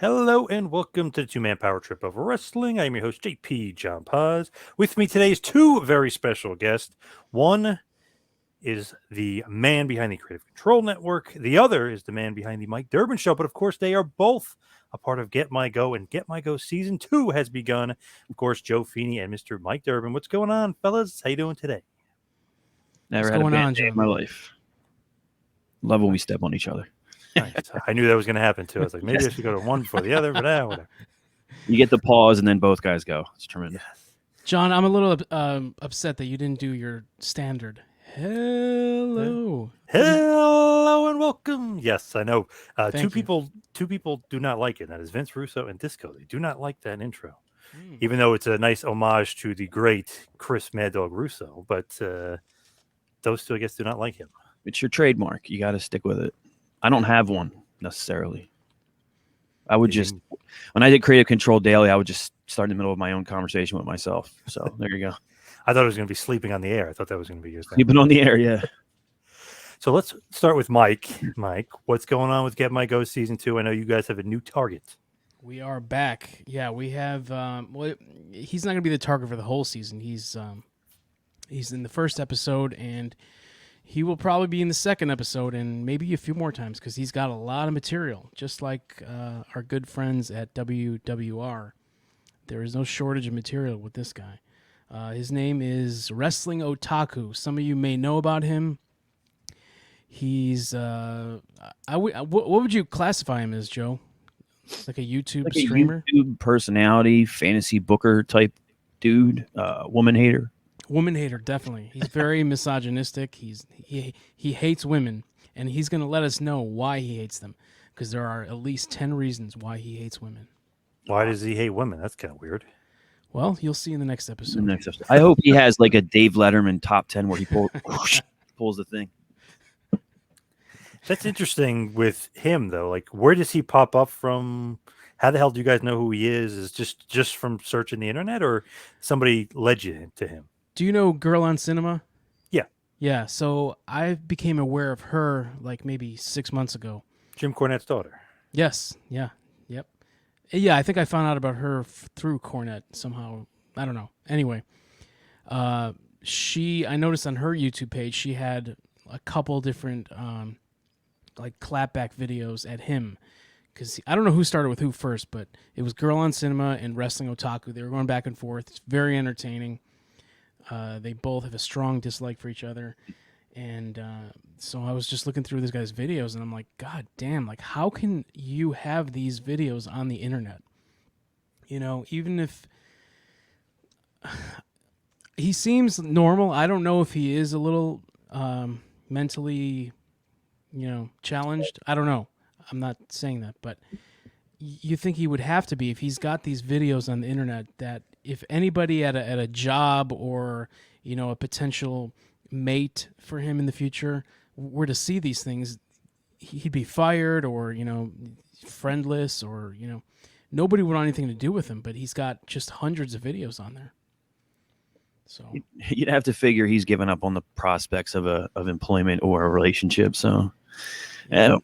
Hello and welcome to the two-man power trip of wrestling. I'm your host, JP John Poz. With me today is two very special guests. One is the man behind the Creative Control Network. The other is the man behind the Mike Durband Show. But of course, they are both a part of Get My Go, and Get My Go Season 2 has begun. Of course, Joe Feeney and Mr. Mike Durband. What's going on, fellas? How you doing today? Never What's had a going bad on, day Joe? in my life. Love when we step on each other. Nice. I knew that was going to happen, too. I was like, maybe I should go to one before the other, but whatever. You get the pause, and then both guys go. It's tremendous. Yes. John, I'm a little upset that you didn't do your standard. Hello. Hello and welcome. Yes, I know. Thank Two you. people do not like it. That is Vince Russo and Disco. They do not like that intro, Mm. even though it's a nice homage to the great Chris Mad Dog Russo. But those two, I guess, do not like him. It's your trademark. You got to stick with it. I don't have one necessarily. I would just, when I did Creative Control Daily, I would just start in the middle of my own conversation with myself. So there you go. I thought it was going to be sleeping on the air. I thought that was going to be your thing. Keep it on the air, yeah. So let's start with Mike. Mike, what's going on with Get My Go Season 2? I know you guys have a new target. We are back. Yeah, we have. Well, he's not going to be the target for the whole season. He's in the first episode, and he will probably be in the second episode, and maybe a few more times because he's got a lot of material. Just like our good friends at WWR, there is no shortage of material with this guy. His name is Wrestling Otaku. Some of you may know about him. He's what would you classify him as, Joe? Like a YouTube Like streamer? a YouTube personality, fantasy booker type dude, woman hater. Woman hater, definitely. He's very misogynistic. He hates women, and he's going to let us know why he hates them, because there are at least 10 reasons why he hates women. Why does he hate women? That's kind of weird. Well, you'll see in the next episode. I hope he has like a Dave Letterman top 10 where he pulls the thing. That's interesting with him, though. Like, where does he pop up from? How the hell do you guys know who he is? Is just from searching the internet, or somebody led you to him? Do you know Girl on Cinema? Yeah. Yeah, so I became aware of her like maybe 6 months ago. Jim Cornette's daughter. Yes. Yeah. Yep. Yeah, I think I found out about her through Cornette somehow. I don't know. Anyway, I noticed on her YouTube page she had a couple different like clapback videos at him, because I don't know who started with who first, but it was Girl on Cinema and Wrestling Otaku. They were going back and forth. It's very entertaining. They both have a strong dislike for each other. And so I was just looking through this guy's videos, and I'm like, God damn, like, how can you have these videos on the internet? You know, even if he seems normal, I don't know if he is a little mentally, challenged. I don't know. I'm not saying that, but you think he would have to be if he's got these videos on the internet that if anybody at a job or, a potential mate for him in the future were to see these things, he'd be fired or, friendless or, nobody would want anything to do with him, but he's got just hundreds of videos on there. So you'd have to figure he's given up on the prospects of employment or a relationship. So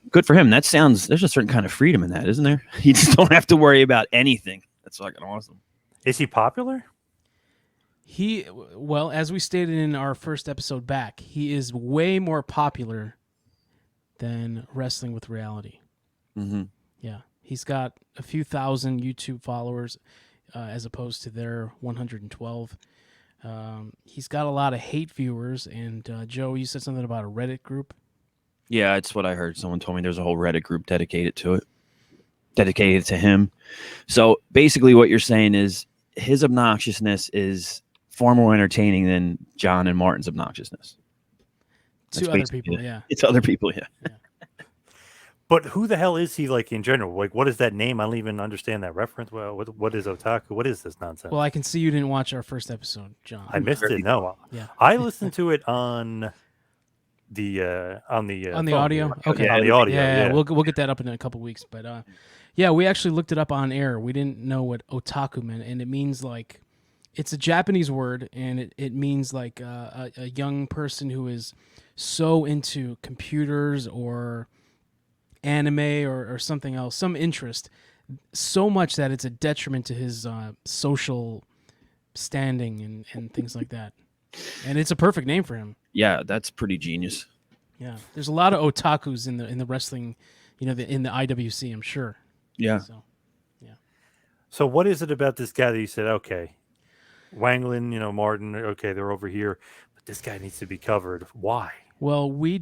good for him. There's a certain kind of freedom in that, isn't there? You just don't have to worry about anything. That's fucking awesome. Is he popular? Well, as we stated in our first episode back, he is way more popular than Wrestling with Reality. Mm-hmm. Yeah. He's got a few thousand YouTube followers as opposed to their 112. He's got a lot of hate viewers. And Joe, you said something about a Reddit group? Yeah, it's what I heard. Someone told me there's a whole Reddit group dedicated to him. So basically what you're saying is his obnoxiousness is far more entertaining than John and Martin's obnoxiousness. To other people, yeah. It's other people, yeah. But who the hell is he, like, in general? Like, what is that name? I don't even understand that reference. Well, what is otaku? What is this nonsense? Well, I can see you didn't watch our first episode, John. I missed it. No, Yeah. I listened to it on the phone. audio. Okay, Yeah, on the audio. Yeah, Yeah. we'll get that up in a couple weeks. But yeah, we actually looked it up on air. We didn't know what otaku meant, and it means like it's a Japanese word, and it means like a young person who is so into computers or anime or something else, some interest so much that it's a detriment to his social standing and things like that. And it's a perfect name for him. Yeah, that's pretty genius. Yeah, there's a lot of otakus in the wrestling, in the IWC, I'm sure. Yeah. So what is it about this guy that you said, okay, Wanglin, Martin, okay, they're over here, but this guy needs to be covered. Why? Well, we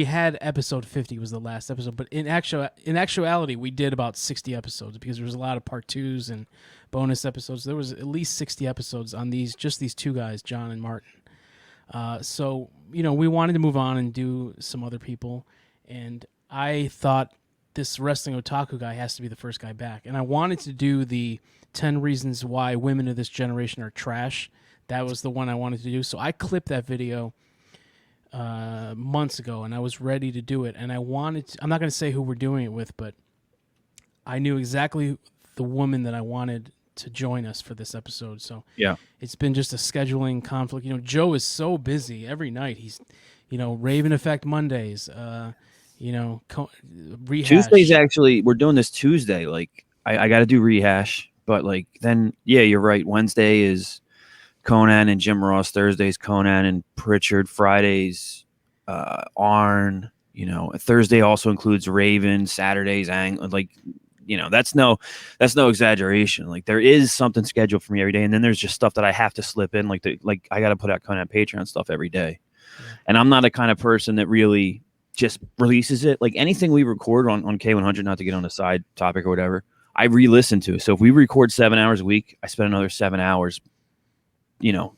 had episode 50 was the last episode, but in actuality, we did about 60 episodes because there was a lot of part 2s and bonus episodes. There was at least 60 episodes on these two guys, John and Martin. So, we wanted to move on and do some other people, and I thought this wrestling otaku guy has to be the first guy back. And I wanted to do the 10 reasons why women of this generation are trash. That was the one I wanted to do. So I clipped that video months ago, and I was ready to do it. And I'm not going to say who we're doing it with, but I knew exactly the woman that I wanted to join us for this episode. So yeah, it's been just a scheduling conflict. Joe is so busy every night. He's, Raven Effect Mondays, rehash. Tuesdays, actually, we're doing this Tuesday. Like, I got to do rehash, but then, yeah, you're right. Wednesday is Konnan and Jim Ross. Thursdays, Konnan and Pritchard. Fridays, Arn. Thursday also includes Raven. Saturdays, that's no exaggeration. There is something scheduled for me every day, and then there's just stuff that I have to slip in. I got to put out Konnan Patreon stuff every day, and I'm not a kind of person that really just releases it. Anything we record on K100, not to get on a side topic or whatever, I re-listen to. So if we record 7 hours a week, I spend another 7 hours,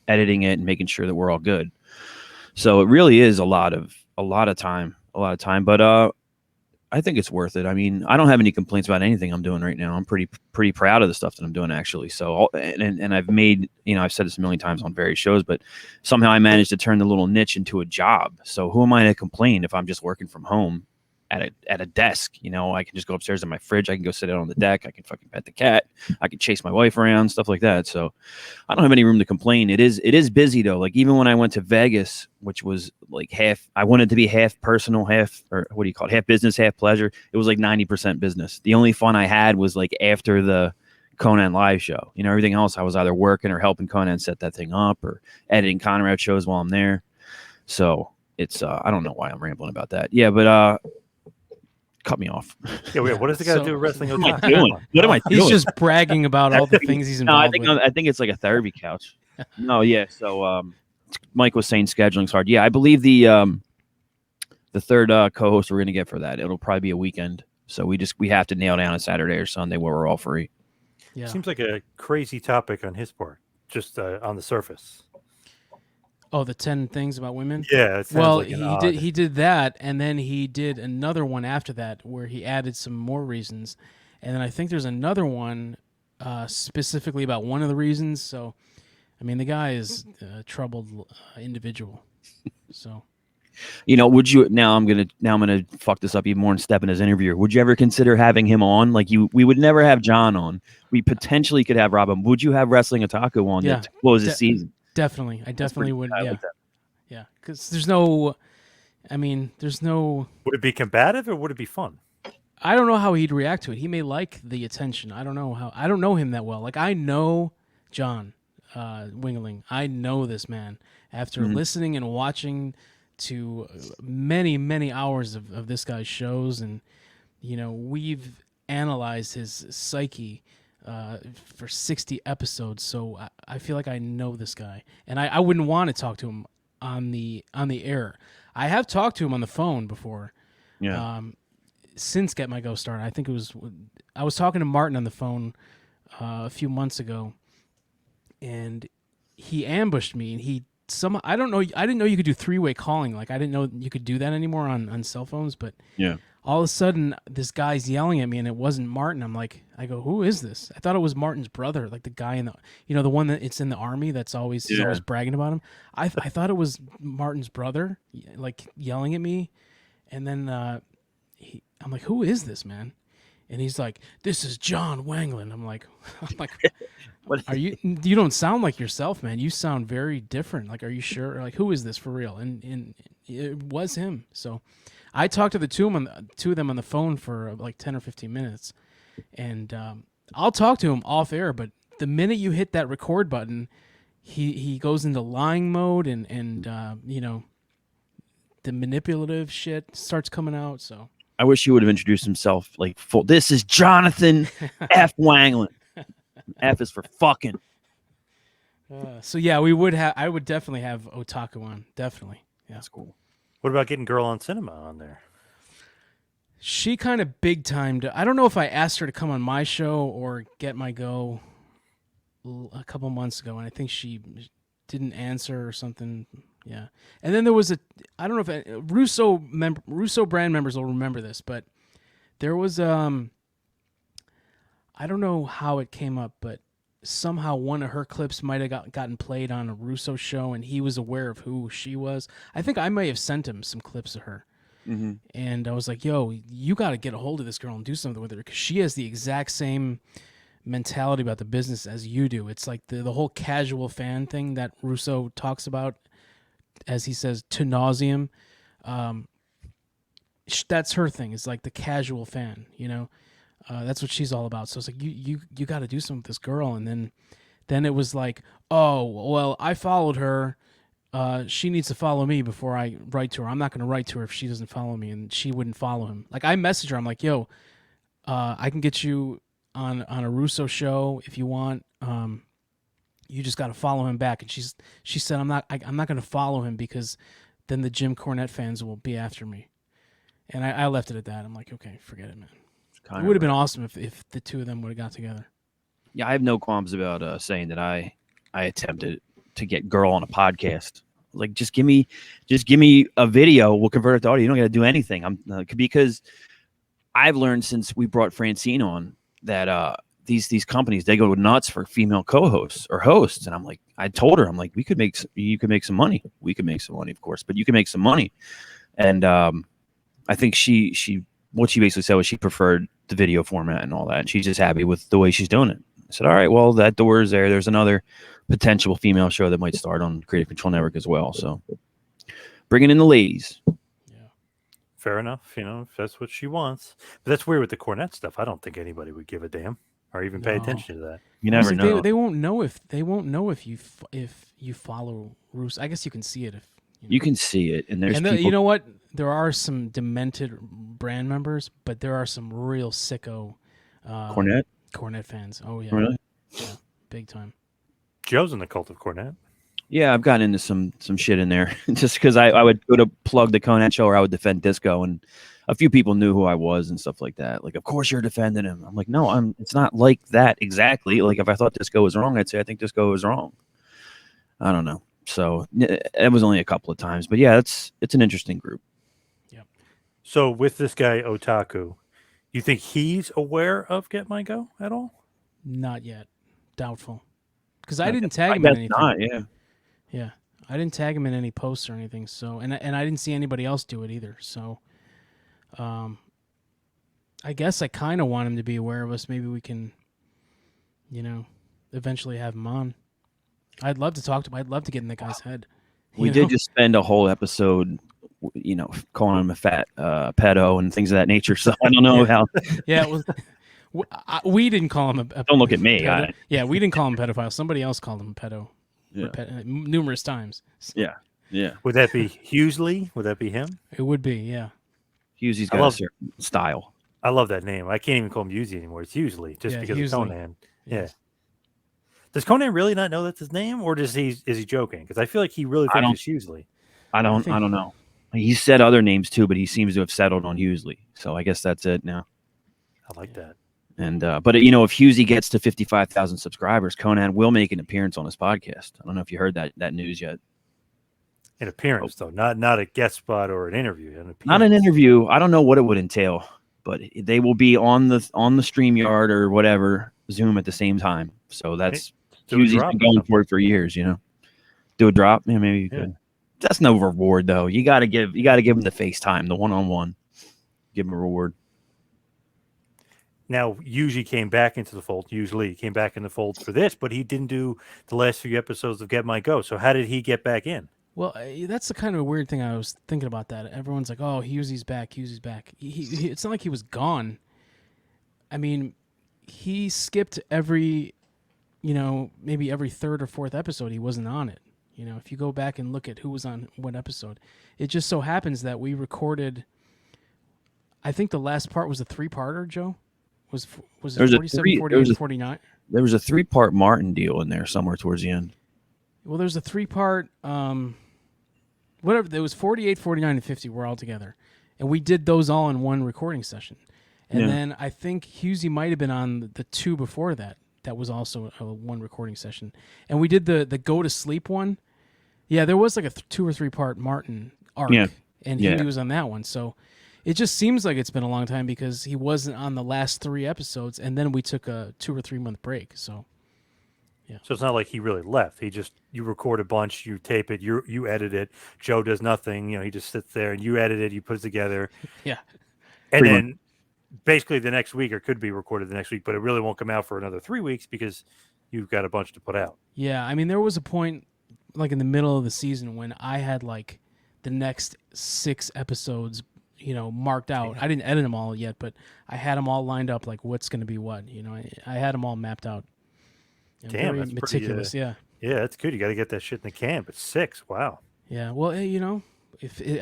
editing it and making sure that we're all good. So it really is a lot of time, but I think it's worth it. I mean, I don't have any complaints about anything I'm doing right now. I'm pretty proud of the stuff that I'm doing, actually. So, and I've made, I've said this a million times on various shows, but somehow I managed to turn the little niche into a job. So who am I to complain if I'm just working from home at a desk? I can just go upstairs to my fridge. I can go sit out on the deck. I can fucking pet the cat. I can chase my wife around, stuff like that. So I don't have any room to complain. It is busy though. Even when I went to Vegas, which was I wanted to be half personal, half business, half pleasure. It was 90% business. The only fun I had was after the Konnan live show. Everything else I was either working or helping Konnan set that thing up or editing Conrad shows while I'm there. So it's I don't know why I'm rambling about that. Yeah, but cut me off. Yeah, wait, what does the guy do with wrestling? What am I doing? What am I doing? He's just bragging about all the things he's involved with. I think it's a therapy couch. No, yeah. So Mike was saying scheduling's hard. Yeah, I believe the third co-host we're gonna get for that, it'll probably be a weekend. So we have to nail down a Saturday or Sunday where we're all free. Yeah. Seems like a crazy topic on his part, just on the surface. Oh, the 10 things about women? Yeah. It sounds he did that, and then he did another one after that where he added some more reasons. And then I think there's another one specifically about one of the reasons. So, I mean, the guy is a troubled individual. So, would you now I'm gonna fuck this up even more and step in as interviewer. Would you ever consider having him on? We would never have John on. We potentially could have Robin. Would you have Wrestling Otaku on to close the season? Definitely. I definitely would. Yeah. Yeah. Because there's no. Would it be combative or would it be fun? I don't know how he'd react to it. He may like the attention. I don't know how. I don't know him that well. I know John Wingling. I know this man after listening and watching to many, many hours of this guy's shows, and we've analyzed his psyche for 60 episodes, so I feel like I know this guy, and I wouldn't want to talk to him on the air. I have talked to him on the phone before. Yeah. Since Get My Go started, I think I was talking to Martin on the phone a few months ago, and he ambushed me, and I don't know. I didn't know you could do 3-way calling. I didn't know you could do that anymore on cell phones. But yeah, all of a sudden, this guy's yelling at me, and it wasn't Martin. I go, who is this? I thought it was Martin's brother, the guy in the one that it's in the army that's always he's always bragging about him. I thought it was Martin's brother, yelling at me, and then I'm like, who is this man? And he's like, this is John Wanglin. I'm like, what are you? You don't sound like yourself, man. You sound very different. Are you sure? Who is this for real? And it was him. So I talked to the two of them on the phone for like 10 or 15 minutes, and I'll talk to him off air. But the minute you hit that record button, he goes into lying mode, and the manipulative shit starts coming out. So I wish he would have introduced himself like full. This is Jonathan F. Wanglin. F is for fucking. So yeah, I would definitely have Otaku on. Definitely. Yeah. That's cool. What about getting Girl on Cinema on there? She kind of big timed. I don't know if I asked her to come on my show or Get My Go a couple months ago, and I think she didn't answer or something. Yeah. And then there was I don't know if Russo brand members will remember this, but there was I don't know how it came up, but somehow one of her clips might have gotten played on a Russo show, and he was aware of who she was. I think I may have sent him some clips of her. Mm-hmm. And I was like, yo, you got to get a hold of this girl and do something with her, because she has the exact same mentality about the business as you do. It's like the whole casual fan thing that Russo talks about, as he says, to nauseum. That's her thing. It's like the casual fan, that's what she's all about. So it's like, you got to do something with this girl. And then it was like, oh, well, I followed her. She needs to follow me before I write to her. I'm not going to write to her if she doesn't follow me, and she wouldn't follow him. Like, I messaged her. I'm like, yo, I can get you on a Russo show if you want. You just got to follow him back. And she said, I'm not going to follow him because then the Jim Cornette fans will be after me. And I left it at that. I'm like, okay, forget it, man. It would have been awesome if the two of them would have got together. Yeah, I have no qualms about saying that I attempted to get Girl on a podcast. Like, just give me a video. We'll convert it to audio. You don't got to do anything. Because I've learned since we brought Francine on that these companies, they go nuts for female co-hosts or hosts, and I told her, I'm like, you could make some money. We could make some money, of course, but you can make some money. And I think what she basically said was she preferred the video format and all that, and she's just happy with the way she's doing it. I said, all right, well, that door is there. There's another potential female show that might start on Creative Control Network as well. So bringing in the ladies. Yeah, fair enough. If that's what she wants. But that's weird with the Cornette stuff. I don't think anybody would give a damn or even pay attention to that. You never know. They won't know if you follow Russo. I guess you can see it if you can see it, and there's people... you know what? There are some demented brand members, but there are some real sicko Cornette fans. Oh yeah, really? Yeah, big time. Joe's in the cult of Cornette. Yeah, I've gotten into some shit in there just because I would go to plug the Konnan show, or I would defend Disco, and a few people knew who I was and stuff like that. Like, of course you're defending him. I'm like, no, it's not like that exactly. Like, if I thought Disco was wrong, I'd say I think Disco was wrong. I don't know. So it was only a couple of times, but yeah, it's an interesting group. Yep. So with this guy Otaku, you think he's aware of Get My Go at all? Not yet. Doubtful. Because I didn't tag him in anything. Not, yeah. Yeah. I didn't tag him in any posts or anything. So and I didn't see anybody else do it either. So I guess I kind of want him to be aware of us. Maybe we can, eventually have him on. I'd love to talk to him. I'd love to get in the guy's head. We did just spend a whole episode, calling him a fat pedo and things of that nature. So I don't know how. Yeah, it was. We didn't call him a don't look at me. Yeah, we didn't call him pedophile. Somebody else called him a pedo. Yeah. Numerous times. So. Yeah. Would that be Hughesley? Would that be him? It would be, yeah. Hughesley's got a certain style. I love that name. I can't even call him Hughesley anymore. It's Hughesley just because Hughesley. of Konnan. Yeah. Does Konnan really not know that's his name, or is he joking? Because I feel like he really thinks it's Hughesley. I don't know. He said other names too, but he seems to have settled on Hughesley. So I guess that's it now. I like that. And but if Hughesley gets to 55,000 subscribers, Konnan will make an appearance on his podcast. I don't know if you heard that news yet. An appearance, though, not a guest spot or an interview. Not an interview. I don't know what it would entail, but they will be on the StreamYard or whatever Zoom at the same time. So that's Hughesley's been going for it for years. Do a drop, maybe you could. That's no reward though. You got to give him the FaceTime, the one-on-one. Give him a reward. Now, Usually came back into the fold. Usually came back in the fold for this, but he didn't do the last few episodes of Get My Go. So how did he get back in? Well, that's the kind of weird thing I was thinking about that. Everyone's like, "Oh, Hughesy's back. Hughesy's back." It's not like he was gone. I mean, he skipped every, maybe every third or fourth episode. He wasn't on it. If you go back and look at who was on what episode, it just so happens that we recorded. I think the last part was a 3-parter. Joe, was it 47, 48, and 49? There was a 3-part Martin deal in there somewhere towards the end. Well, there's a 3-part, whatever. There was 48, 49, and 50 were all together. And we did those all in one recording session. And then I think Hughesy might have been on the 2 before that. That was also a one recording session. And we did the go to sleep one. Yeah, there was like a 2 or 3-part Martin arc. Yeah. And he was on that one. So it just seems like it's been a long time because he wasn't on the last 3 episodes. And then we took a 2 or 3 month break. So. Yeah. So it's not like he really left. You record a bunch, you tape it, you edit it. Joe does nothing. He just sits there and you edit it, you put it together. Yeah. And then basically the next week, or could be recorded the next week, but it really won't come out for another 3 weeks because you've got a bunch to put out. Yeah. I mean, there was a point like in the middle of the season when I had like the next 6 episodes, marked out. I didn't edit them all yet, but I had them all lined up like what's going to be what. I had them all mapped out. Damn, that's meticulous. Yeah, that's good. You got to get that shit in the can. But 6, wow. Yeah, well, I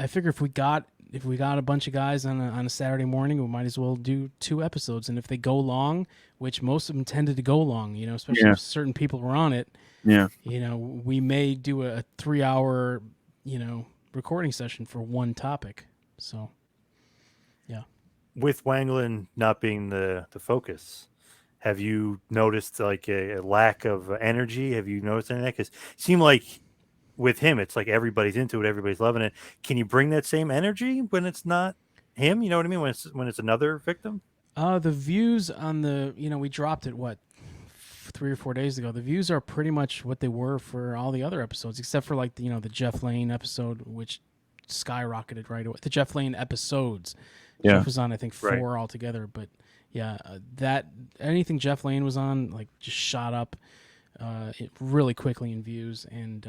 figure if we got a bunch of guys on a Saturday morning, we might as well do 2 episodes. And if they go long, which most of them tended to go long, especially if certain people were on it. Yeah. We may do a 3-hour, recording session for one topic. So, yeah. With Wanglin not being the focus. Have you noticed like a lack of energy? Have you noticed anything? Because it seemed like with him, it's like everybody's into it, everybody's loving it. Can you bring that same energy when it's not him? You know what I mean? When it's another victim? The views on we dropped it 3 or 4 days ago. The views are pretty much what they were for all the other episodes, except for like the Jeff Lane episode, which skyrocketed right away. The Jeff Lane episodes. Yeah. Jeff was on, I think, 4 altogether, but. Yeah, that anything Jeff Lane was on, like, just shot up really quickly in views, and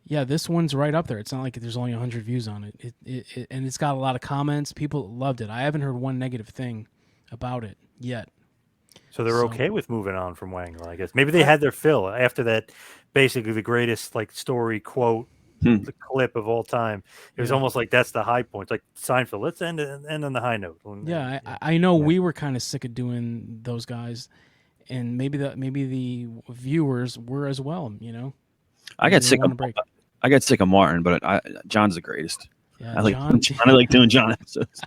this one's right up there. It's not like there's only 100 views on it. It and it's got a lot of comments. People loved it. I haven't heard one negative thing about it yet. So they're okay with moving on from Wanglin, I guess. Maybe they had their fill after that. Basically, the greatest like story quote. The clip of all time. It was almost like that's the high point. It's like Seinfeld. Let's end on the high note. I know we were kind of sick of doing those guys, and maybe the viewers were as well. I got sick of Martin, but John's the greatest. Yeah, I like doing John episodes.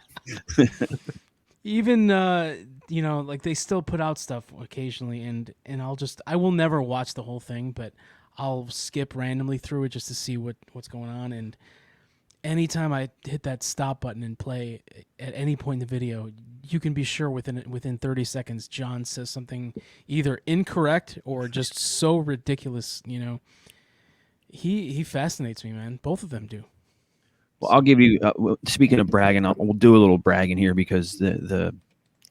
Even like they still put out stuff occasionally, and I will never watch the whole thing, but I'll skip randomly through it just to see what's going on. And anytime I hit that stop button and play at any point in the video, you can be sure within 30 seconds, John says something either incorrect or just so ridiculous. He fascinates me, man. Both of them do. Well, I'll give you. Speaking of bragging, we'll do a little bragging here because the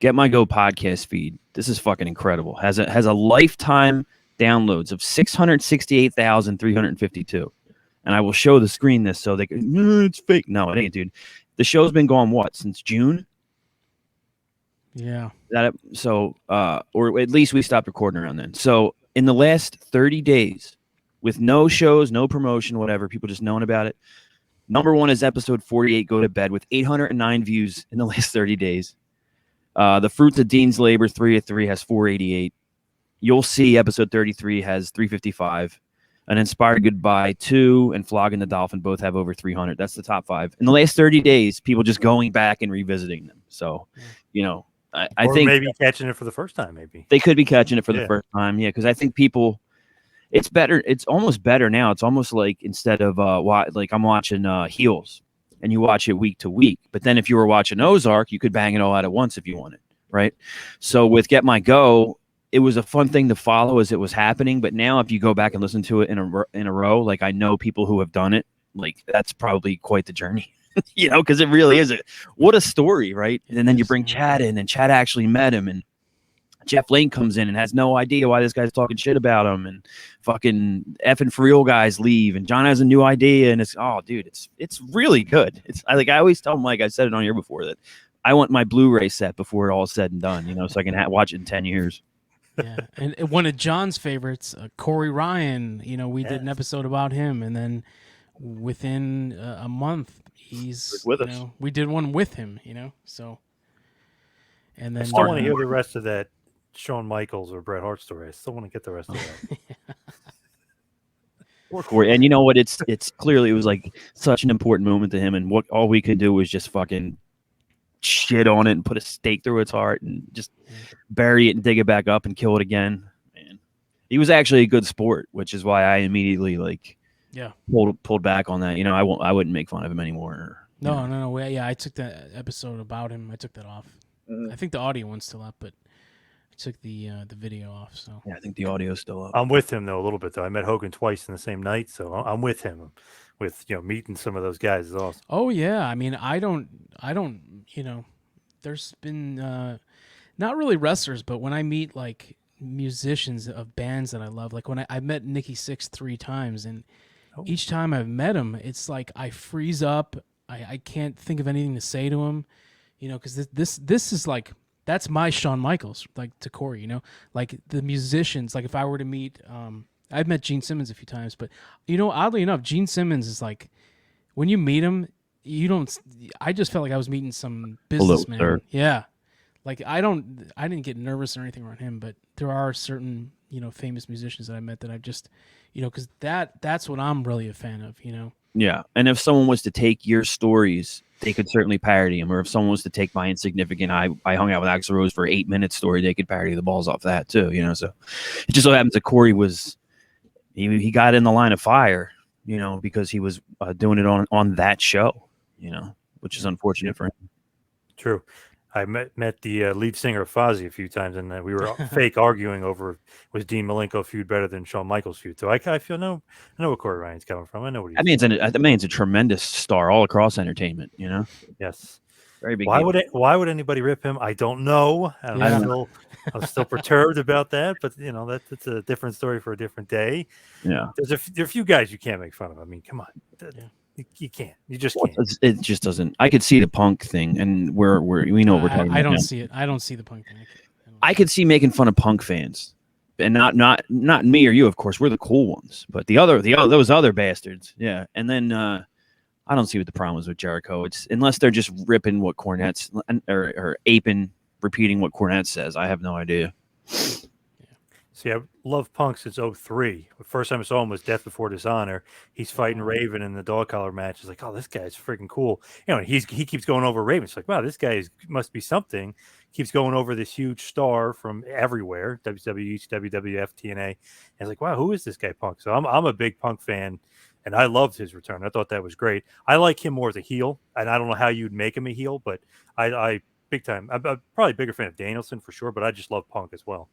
Get My Go podcast feed. This is fucking incredible. Has a lifetime downloads of 668,352, and I will show the screen this so they can. It's fake. No, it ain't, dude. The show's been going since June. Yeah. Or at least we stopped recording around then. So in the last 30 days, with no shows, no promotion, whatever, people just knowing about it. Number 1 is episode 48, Go to Bed, with 809 views in the last 30 days. The Fruits of Dean's Labor, 3 at 3, has 488. You'll See episode 33 has 355. An Inspired Goodbye 2 and Flogging the Dolphin both have over 300. That's the top 5. In the last 30 days, people just going back and revisiting them. So, I think maybe catching it for the first time. Maybe they could be catching it for the first time. Yeah, because I think people, it's better. It's almost better now. It's almost like instead of like I'm watching Heels, and you watch it week to week. But then if you were watching Ozark, you could bang it all out at once if you wanted, right? So with Get My Go, it was a fun thing to follow as it was happening. But now if you go back and listen to it in a row, like I know people who have done it, like that's probably quite the journey, because it really is. What a story, right? And then you bring Chad in, and Chad actually met him, and Jeff Lane comes in and has no idea why this guy's talking shit about him, and fucking effing for real guys leave, and John has a new idea, and it's dude, it's really good. I always tell Mike, I said it on here before, that I want my Blu-ray set before it all said and done, so I can watch it in 10 years. Yeah, and one of John's favorites, Corey Ryan. We did an episode about him, and then within a month, he's with us. We did one with him. So. And then I still want to hear the rest of that Shawn Michaels or Bret Hart story. I still want to get the rest of that. Poor Corey. And you know what? It's clearly, it was like such an important moment to him, and all we could do was just fucking shit on it and put a stake through its heart and just bury it and dig it back up and kill it again. Man, he was actually a good sport, which is why I immediately pulled back on that. I wouldn't make fun of him anymore. No. Yeah, I took that episode about him. I took that off. I think the audio one's still up, but I took the video off. So yeah, I think the audio's still up. I'm with him though a little bit though. I met Hogan twice in the same night, so I'm with him. With meeting some of those guys is awesome. Oh yeah, I mean I don't. There's been not really wrestlers, but when I meet like musicians of bands that I love, like when I met Nikki Sixx 3 times, and each time I've met him, it's like I freeze up. I can't think of anything to say to him. Because this is like, that's my Shawn Michaels, like to Corey, like the musicians. Like if I were to meet, I've met Gene Simmons a few times, but oddly enough, Gene Simmons is like, when you meet him, I just felt like I was meeting some businessman. Yeah, like I didn't get nervous or anything around him, but there are certain famous musicians that I met that I've just, because that's what I'm really a fan of. Yeah, and if someone was to take your stories, they could certainly parody him. Or if someone was to take my insignificant, I hung out with Axl Rose for 8 minutes story, they could parody the balls off that too. So it just so happens that Corey he got in the line of fire, because he was doing it on that show, which is unfortunate for him. True. I met the lead singer of Fozzy a few times, and we were fake arguing over, was Dean Malenko feud better than Shawn Michaels feud? So I feel I know where Corey Ryan's coming from. I know what he's that man's a tremendous star all across entertainment. Yes. Very big. Why would anybody rip him? I don't know. I'm still perturbed about that, but that's a different story for a different day. Yeah. There are a few guys you can't make fun of. I mean, come on. You can't. You just can't. It just doesn't. I could see the Punk thing, and we know what we're talking about. I don't see it. I don't see the Punk thing. I could see making fun of Punk fans, and not me or you. Of course, we're the cool ones, but those other bastards. Yeah, and then I don't see what the problem is with Jericho. It's unless they're just ripping what Cornette's or aping, repeating what Cornette says. I have no idea. See, I love Punk since 2003. The first time I saw him was Death Before Dishonor. He's fighting Raven in the dog collar match. It's like, oh, this guy's freaking cool. He keeps going over Raven. It's like, wow, this guy must be something. Keeps going over this huge star from everywhere, WWE, WWF, TNA. And it's like, wow, who is this guy, Punk? So I'm a big Punk fan, and I loved his return. I thought that was great. I like him more as a heel, and I don't know how you'd make him a heel, but I big time. I'm probably a bigger fan of Danielson for sure, but I just love Punk as well.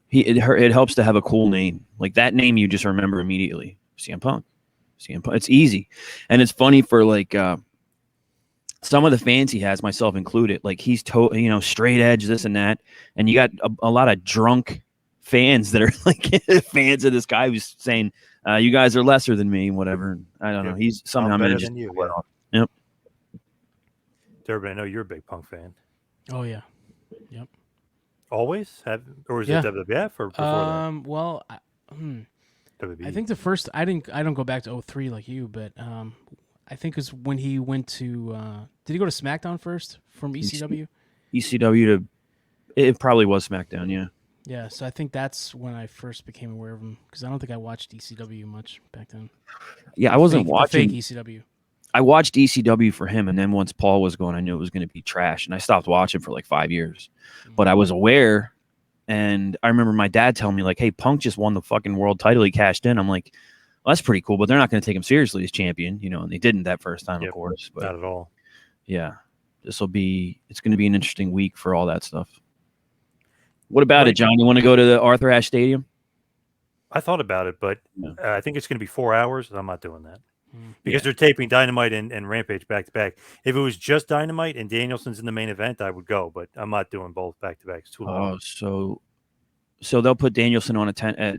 It helps to have a cool name. Like that name you just remember immediately. CM Punk. It's easy. And it's funny for like some of the fans he has, myself included, like he's straight edge, this and that. And you got a lot of drunk fans that are like fans of this guy who's saying, you guys are lesser than me, whatever. I don't know. He's somehow better managed than you. Yeah. Yep. Durband, I know you're a big Punk fan. Oh yeah. Yep. Always or is it WWF or before that? Well, WWE. I think the first I don't go back to 2003 like you, but I think it was when he went to did he go to SmackDown first from ECW? ECW it probably was SmackDown, yeah. Yeah, so I think that's when I first became aware of him because I don't think I watched ECW much back then. Yeah, I wasn't watching fake ECW. I watched ECW for him, and then once Paul was gone, I knew it was going to be trash, and I stopped watching for like 5 years. But I was aware, and I remember my dad telling me like, "Hey, Punk just won the fucking world title. He cashed in." I'm like, well, "That's pretty cool," but they're not going to take him seriously as champion, and they didn't that first time, of course. But not at all. Yeah, it's going to be an interesting week for all that stuff. What about it, John? You want to go to the Arthur Ashe Stadium? I thought about it, but I think it's going to be 4 hours. I'm not doing that. Because they're taping Dynamite and Rampage back to back. If it was just Dynamite and Danielson's in the main event, I would go, but I'm not doing both back to back. It's too long. Oh, so So they'll put Danielson on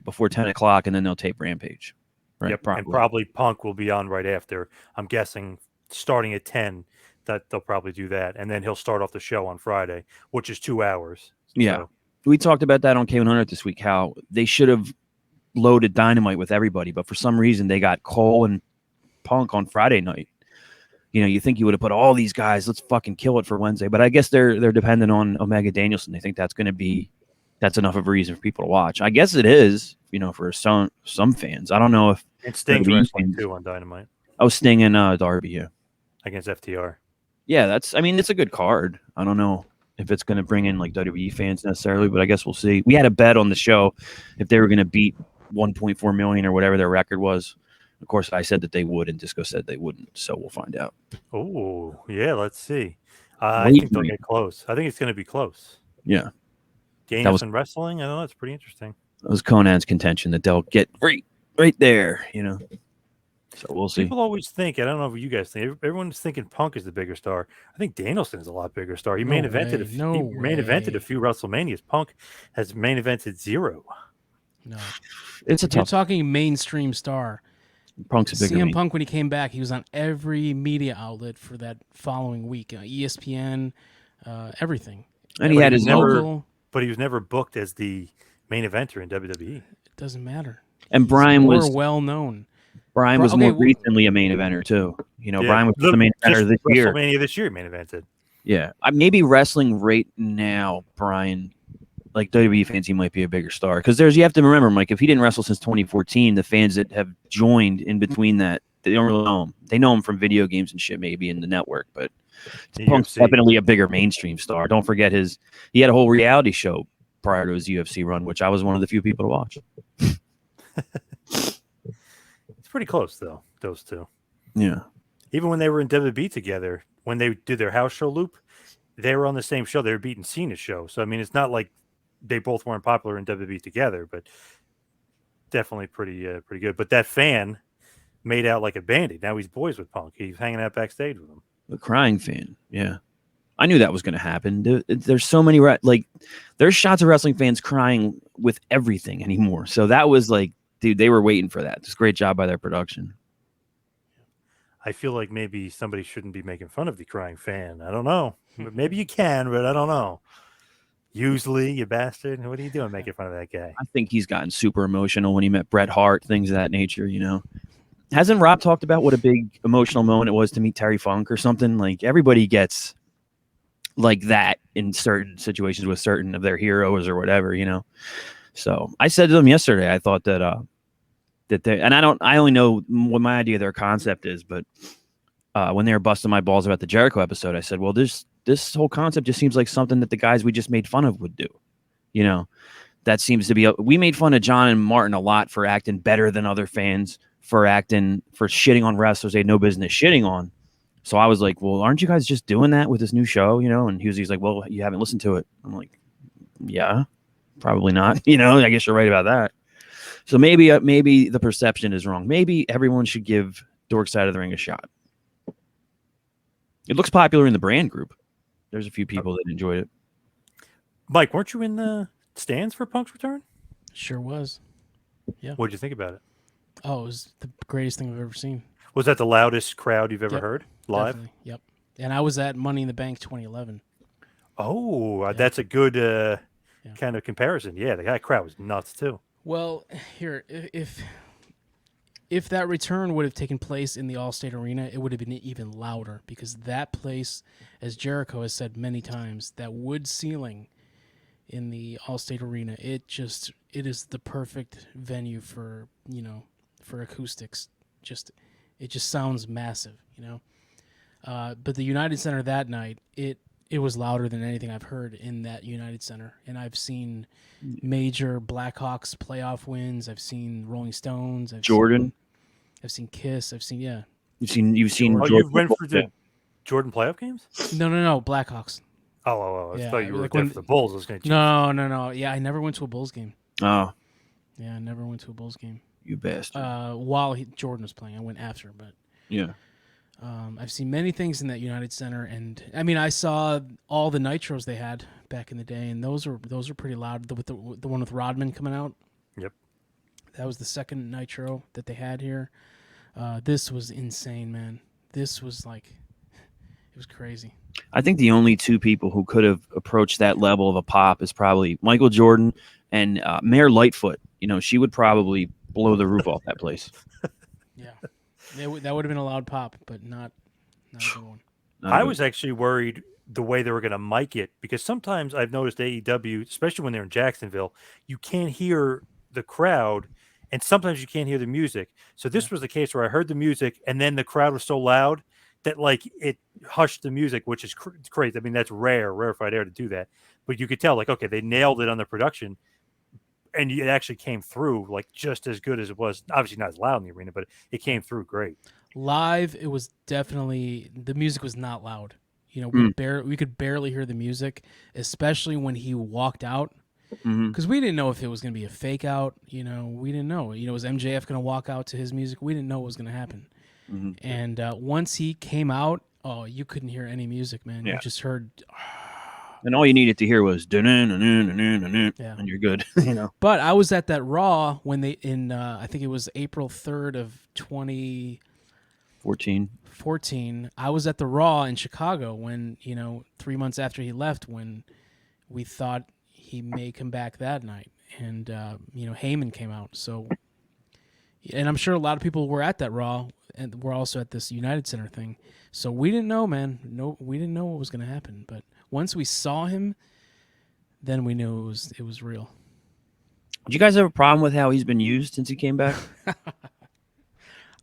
before 10 o'clock, and then they'll tape Rampage. Right. Yep, and probably Punk will be on right after. I'm guessing starting at 10, that they'll probably do that, and then he'll start off the show on Friday, which is 2 hours. Yeah, So. We talked about that on K100 this week. How they should have loaded Dynamite with everybody, but for some reason they got Cole and Punk on Friday night. You think you would have put all these guys. Let's fucking kill it for Wednesday. But I guess they're dependent on Omega Danielson. They think that's enough of a reason for people to watch. I guess it is. For some fans. I don't know if and Sting's wrestling too on Dynamite. Oh, Sting and Darby, yeah, against FTR. Yeah, it's a good card. I don't know if it's going to bring in like WWE fans necessarily, but I guess we'll see. We had a bet on the show if they were going to beat 1.4 million or whatever their record was. Of course, I said that they would, and Disco said they wouldn't. So we'll find out. Oh, yeah, let's see. I think they'll get close. I think it's going to be close. Yeah. Gaines and wrestling, I don't know. It's pretty interesting. That was Conan's contention that they'll get right there, So we'll see. People always think, I don't know what you guys think, everyone's thinking Punk is the bigger star. I think Danielson's a lot bigger star. He main evented a few WrestleManias. Punk has main evented 0. No. It's a tough. You're talking mainstream star. Punk's a bigger CM Punk, when he came back, he was on every media outlet for that following week. ESPN, everything. And he had his local. But he was never booked as the main eventer in WWE. It doesn't matter. And Brian was more well known. Brian was more recently a main eventer too. Brian was the main eventer this year. WrestleMania this year, main evented. Yeah, maybe wrestling right now, Brian. Like WWE fans, he might be a bigger star because you have to remember, Mike. If he didn't wrestle since 2014, the fans that have joined in between that, they don't really know him. They know him from video games and shit, maybe in the network. But Punk's definitely a bigger mainstream star. Don't forget he had a whole reality show prior to his UFC run, which I was one of the few people to watch. It's pretty close though, those two. Yeah. Even when they were in WWE together, when they did their house show loop, they were on the same show. They were beating Cena's show. So I mean, it's not like they both weren't popular in WWE together, but definitely pretty good. But that fan made out like a bandit. Now he's boys with Punk. He's hanging out backstage with him. The crying fan. Yeah. I knew that was going to happen. There's so many, there's shots of wrestling fans crying with everything anymore. So that was like, dude, they were waiting for that. Just great job by their production. I feel like maybe somebody shouldn't be making fun of the crying fan. I don't know. Maybe you can, but I don't know. Usually, you bastard. What are you doing making fun of that guy? I think he's gotten super emotional when he met Bret Hart, things of that nature, Hasn't Rob talked about what a big emotional moment it was to meet Terry Funk or something? Like, everybody gets like that in certain situations with certain of their heroes or whatever, So I said to them yesterday, I thought that they, and I only know what my idea of their concept is, but when they were busting my balls about the Jericho episode, I said, well, this whole concept just seems like something that the guys we just made fun of would do. That seems to be, we made fun of John and Martin a lot for acting better than other fans, for shitting on wrestlers they had no business shitting on. So I was like, well, aren't you guys just doing that with this new show? And he's like, well, you haven't listened to it. I'm like, yeah, probably not. I guess you're right about that. So maybe the perception is wrong. Maybe everyone should give Dork Side of the Ring a shot. It looks popular in the brand group. There's a few people that enjoyed it. Mike, weren't you in the stands for Punk's return? Sure was. Yeah. What'd you think about it? Oh, it was the greatest thing I've ever seen. Was that the loudest crowd you've ever heard live? Definitely. Yep. And I was at Money in the Bank 2011. Oh, that's a good kind of comparison. Yeah, that crowd was nuts too. Well, here, if that return would have taken place in the Allstate Arena, it would have been even louder because that place, as Jericho has said many times, that wood ceiling in the Allstate Arena, it is the perfect venue for acoustics. It just sounds massive, But the United Center that night, it was louder than anything I've heard in that United Center. And I've seen major Blackhawks playoff wins. I've seen Rolling Stones. I've seen Kiss. I've seen You've seen. Oh, you went for the Jordan playoff games? No, Blackhawks. Oh! I thought you were like there for the Bulls. I was going to. No. Yeah, I never went to a Bulls game. Oh. Yeah, I never went to a Bulls game. You bastard. While Jordan was playing, I went after, but yeah. I've seen many things in that United Center, and I mean, I saw all the nitros they had back in the day, and those are pretty loud. The one with Rodman coming out. Yep. That was the second nitro that they had here. This was insane, man. This was like, it was crazy. I think the only two people who could have approached that level of a pop is probably Michael Jordan and Mayor Lightfoot. You know, she would probably blow the roof off that place. Yeah. That would have been a loud pop, but not a good one. I was actually worried the way they were going to mic it, because sometimes I've noticed AEW, especially when they're in Jacksonville, you can't hear the crowd, and sometimes you can't hear the music. So this was the case where I heard the music, and then the crowd was so loud that like it hushed the music, which is crazy. I mean, that's rarefied air to do that. But you could tell, like, okay, they nailed it on the production, and it actually came through like just as good as it was. Obviously not as loud in the arena, but it came through great. Live, it was definitely, the music was not loud. You know, we could barely hear the music, especially when he walked out, because we didn't know if it was going to be a fake out. You know, we didn't know. You know, was MJF going to walk out to his music? We didn't know what was going to happen. And once he came out, oh, you couldn't hear any music, man. Yeah. You just heard. And all you needed to hear was and you're good. You know. But I was at that Raw when they I think it was April 3rd of 2014. I was at the Raw in Chicago when, 3 months after he left, when we thought he may come back that night, and Heyman came out. So, and I'm sure a lot of people were at that Raw, and we're also at this United Center thing. So we didn't know, man. No, we didn't know what was going to happen. But once we saw him, then we knew it was real. Do you guys have a problem with how he's been used since he came back?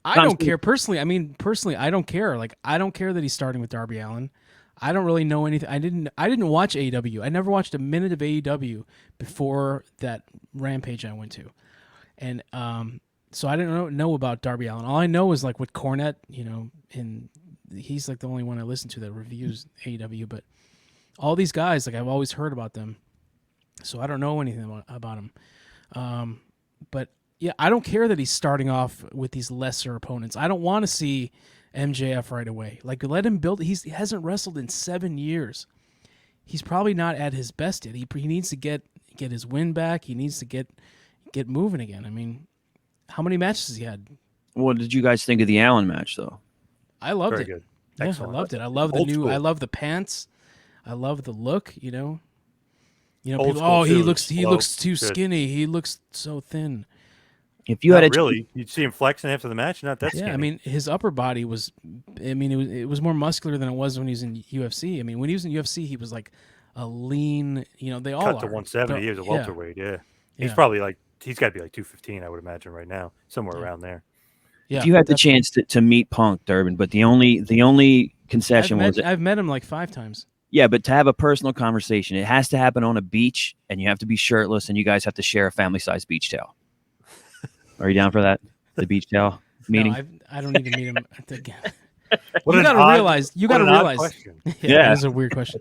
I don't care personally. I mean, personally, I don't care. Like, I don't care that he's starting with Darby Allin. I don't really know anything. I didn't watch AEW. I never watched a minute of AEW before that Rampage I went to, and so I didn't know about Darby Allin. All I know is like with Cornette, and he's like the only one I listen to that reviews AEW. But all these guys, like, I've always heard about them, so I don't know anything about them. But yeah, I don't care that he's starting off with these lesser opponents. I don't want to see MJF right away. Like, let him build. He hasn't wrestled in 7 years. He's probably not at his best yet. He needs to get his win back. He needs to get moving again. I mean, how many matches has he had? What did you guys think of the Allen match, though? I loved it. Very good. Yeah, Excellent. I loved it. I love the Old new. school. I love the pants. I love the look. Old People, school he too. looks Slow. too Good. skinny. He looks so thin. If you Not had a really, you'd see him flexing after the match. Not that skinny. Yeah, I mean, his upper body was. I mean, it was more muscular than it was when he was in UFC. I mean, when he was in UFC, he was like a lean. They all cut are. to 170. He was a welterweight. Yeah, he's probably like he's got to be like 215. I would imagine right now, somewhere around there. Yeah, if you had the chance to meet Punk, Durband, but the only concession was I've met him like 5 times. Yeah, but to have a personal conversation, it has to happen on a beach, and you have to be shirtless, and you guys have to share a family-sized beach towel. Are you down for that? The beach towel meeting? No, I don't need to meet him again. What You an got to odd- realize. You what got to an odd realize. question. Yeah. That's a weird question.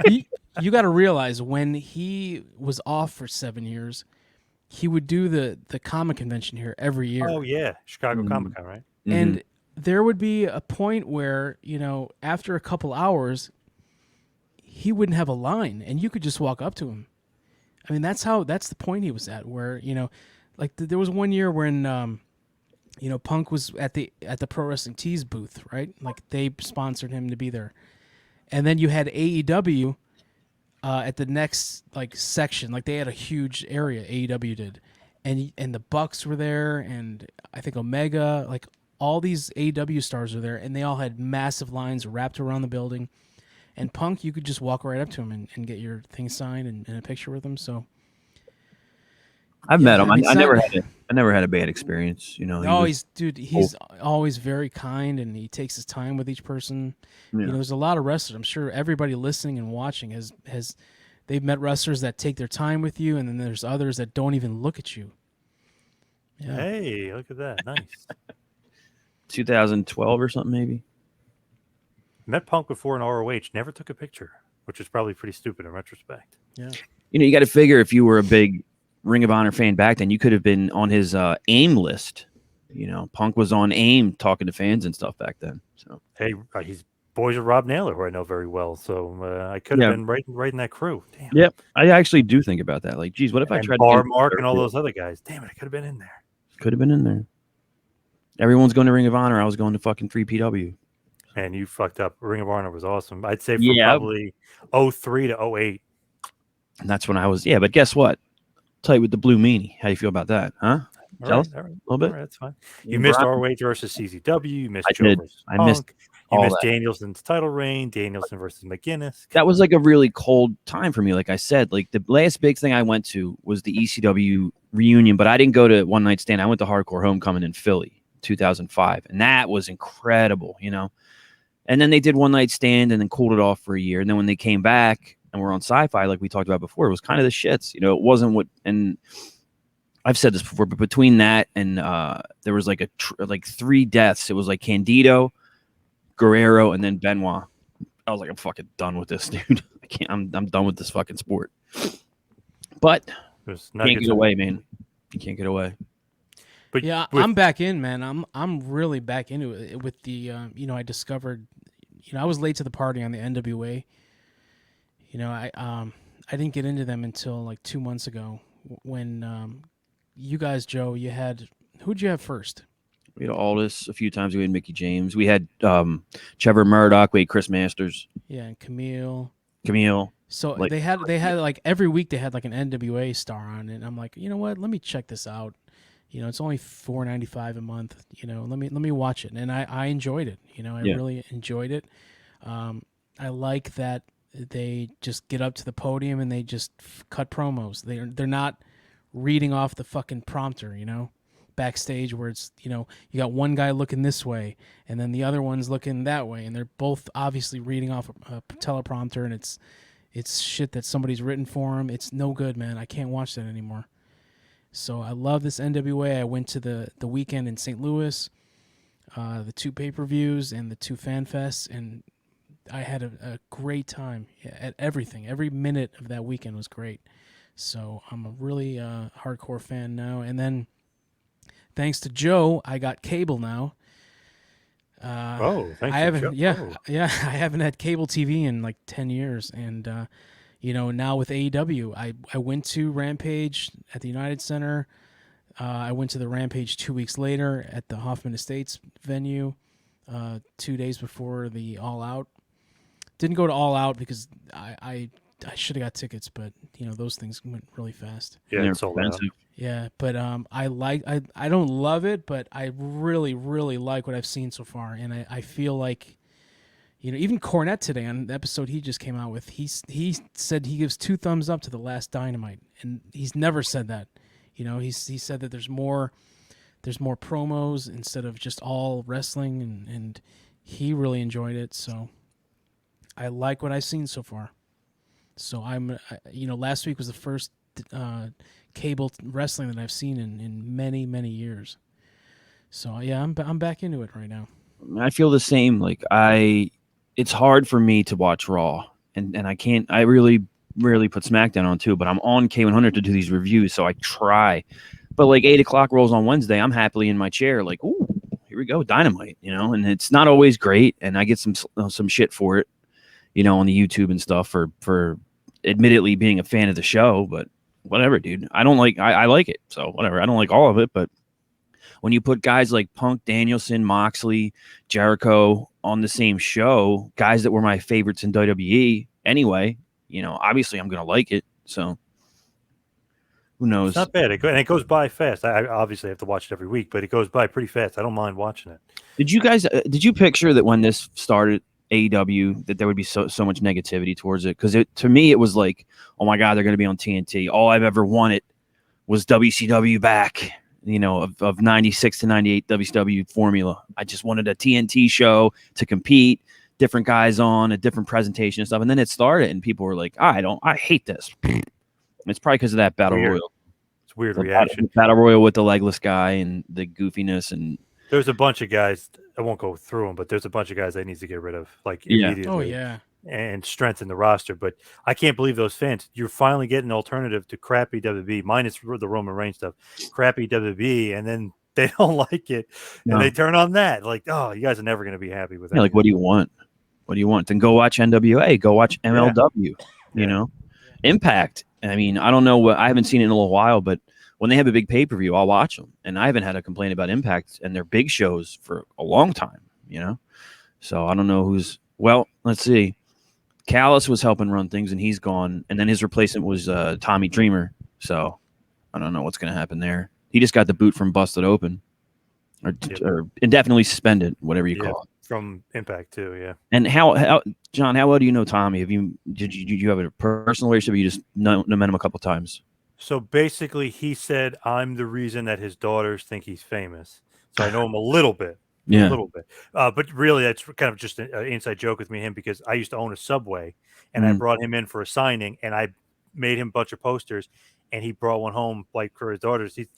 You got to realize when he was off for 7 years, he would do the comic convention here every year. Oh yeah, Chicago Comic Con, right? And there would be a point where, after a couple hours, he wouldn't have a line, and you could just walk up to him. I mean, that's the point he was at, where, like there was one year when, Punk was at the Pro Wrestling Tees booth, right? Like they sponsored him to be there. And then you had AEW at the next like section, like they had a huge area, AEW did. And the Bucks were there, and I think Omega, like all these AEW stars are there, and they all had massive lines wrapped around the building. And Punk, you could just walk right up to him and get your thing signed and a picture with him. So I've met him. I mean, I never had a bad experience. He's always very kind, and he takes his time with each person. Yeah. There's a lot of wrestlers. I'm sure everybody listening and watching has they've met wrestlers that take their time with you, and then there's others that don't even look at you. Yeah. Hey, look at that. Nice. 2012 or something, maybe. Met Punk before in ROH. Never took a picture, which is probably pretty stupid in retrospect. Yeah. You got to figure if you were a big Ring of Honor fan back then, you could have been on his AIM list. Punk was on AIM talking to fans and stuff back then. So Hey, he's boys with Rob Naylor, who I know very well. So I could have been right in that crew. Damn. Yep, I actually do think about that. Like, geez, what if I And tried Bar to get Mark and all those other guys? Damn it, I could have been in there. Could have been in there. Everyone's going to Ring of Honor. I was going to fucking 3PW. And you fucked up. Ring of Honor was awesome. I'd say from Yeah. probably 03 to 08. And that's when I was, but guess what? Tight with the Blue Meanie. How do you feel about that, huh? Jealous? All right. A little bit? All right, that's fine. You missed ROH versus CZW. You missed I Joe did. versus I Punk. missed You all missed that. Danielson's title reign. Danielson versus McGuinness. That was like a really cold time for me. Like I said, like the last big thing I went to was the ECW reunion, but I didn't go to One Night Stand. I went to Hardcore Homecoming in Philly, 2005, and that was incredible, And then they did One Night Stand and then cooled it off for a year. And then when they came back and were on Sci-Fi, like we talked about before, it was kind of the shits. It wasn't what. And I've said this before, but between that and there was like like 3 deaths. It was like Candido, Guerrero, and then Benoit. I was like, I'm fucking done with this, dude. I'm done with this fucking sport. But you can't get away, man. You can't get away. But yeah, I'm back in, man. I'm really back into it with the I discovered, I was late to the party on the NWA. I didn't get into them until like 2 months ago when you guys, Joe, who'd you have first? We had Aldis a few times. We had Mickey James. We had Trevor Murdoch. We had Chris Masters. Yeah, and Camille. So like, they had like every week they had like an NWA star on it. And I'm like, you know what? Let me check this out. It's only $4.95 a month. Let me watch it. And I enjoyed it. I really enjoyed it. I like that they just get up to the podium and they just cut promos. They're not reading off the fucking prompter, backstage where it's, you got one guy looking this way and then the other one's looking that way. And they're both obviously reading off a teleprompter and it's shit that somebody's written for them. It's no good, man. I can't watch that anymore. So I love this NWA. I went to the weekend in St. Louis, the 2 pay-per-views and the 2 fan fests, and I had a great time at everything. Every minute of that weekend was great. So I'm a really hardcore fan now. And then thanks to Joe, I got cable now. Thanks. I haven't had cable TV in like 10 years. And, now with AEW, I went to Rampage at the United Center. I went to the Rampage 2 weeks later at the Hoffman Estates venue, 2 days before the All Out. Didn't go to All Out because I should have got tickets, but those things went really fast. Yeah, it's sold out. Yeah, but I don't love it, but I really, really like what I've seen so far, and I feel like, even Cornette today on the episode he just came out with, he said he gives 2 thumbs up to the last Dynamite, and he's never said that. He said that there's more promos instead of just all wrestling, and he really enjoyed it. So I like what I've seen so far. So last week was the first cable wrestling that I've seen in many, many years. So yeah, I'm back into it right now. I feel the same. Like it's hard for me to watch Raw, and I can't. I really rarely put SmackDown on too, but I'm on K100 to do these reviews, so I try. But like 8:00 rolls on Wednesday, I'm happily in my chair, like, ooh, here we go, Dynamite, and it's not always great, and I get some shit for it, on the YouTube and stuff for admittedly being a fan of the show, but whatever, dude. I like it, so whatever. I don't like all of it, but when you put guys like Punk, Danielson, Moxley, Jericho on the same show, guys that were my favorites in WWE anyway, obviously I'm going to like it. So who knows? It's not bad. It goes by fast. I obviously have to watch it every week, but it goes by pretty fast. I don't mind watching it. Did you picture that when this started, AEW, that there would be so much negativity towards it? Because to me, it was like, oh my God, they're going to be on TNT. All I've ever wanted was WCW back, of 96 to 98 WCW formula. I just wanted a TNT show to compete, different guys on, a different presentation and stuff. And then it started and people were like, I hate this. It's probably because of that Battle Royal. It's weird reaction. Battle Royal with the legless guy and the goofiness. And there's a bunch of guys, I won't go through them, but there's a bunch of guys that needs to get rid of, like, immediately. Oh, yeah. And strengthen the roster. But I can't believe those fans. You're finally getting an alternative to crappy WWE, minus the Roman Reigns stuff, crappy WWE, and then they don't like it, No. and they turn on that. Like, oh, you guys are never going to be happy with that. Yeah, like, what do you want? What do you want? Then go watch NWA. Go watch MLW. You know, Impact. I mean, I don't know what I haven't seen it in a little while, but when they have a big pay-per-view, I'll watch them. And I haven't had a complaint about Impact and their big shows for a long time. You know, so I don't know who's. Well, let's see. Callis was helping run things, and he's gone. And then his replacement was Tommy Dreamer. So I don't know what's going to happen there. He just got the boot from Busted Open, or indefinitely suspended, whatever you call it. From Impact too, yeah. And how John, how well do you know Tommy? Did you have a personal relationship? Or you just met him a couple times? So basically, he said I'm the reason that his daughters think he's famous. So I know him a little bit. Yeah. A little bit. But really, that's kind of just an inside joke with me and him, because I used to own a Subway, and I brought him in for a signing, and I made him a bunch of posters, and he brought one home like for his daughters. He's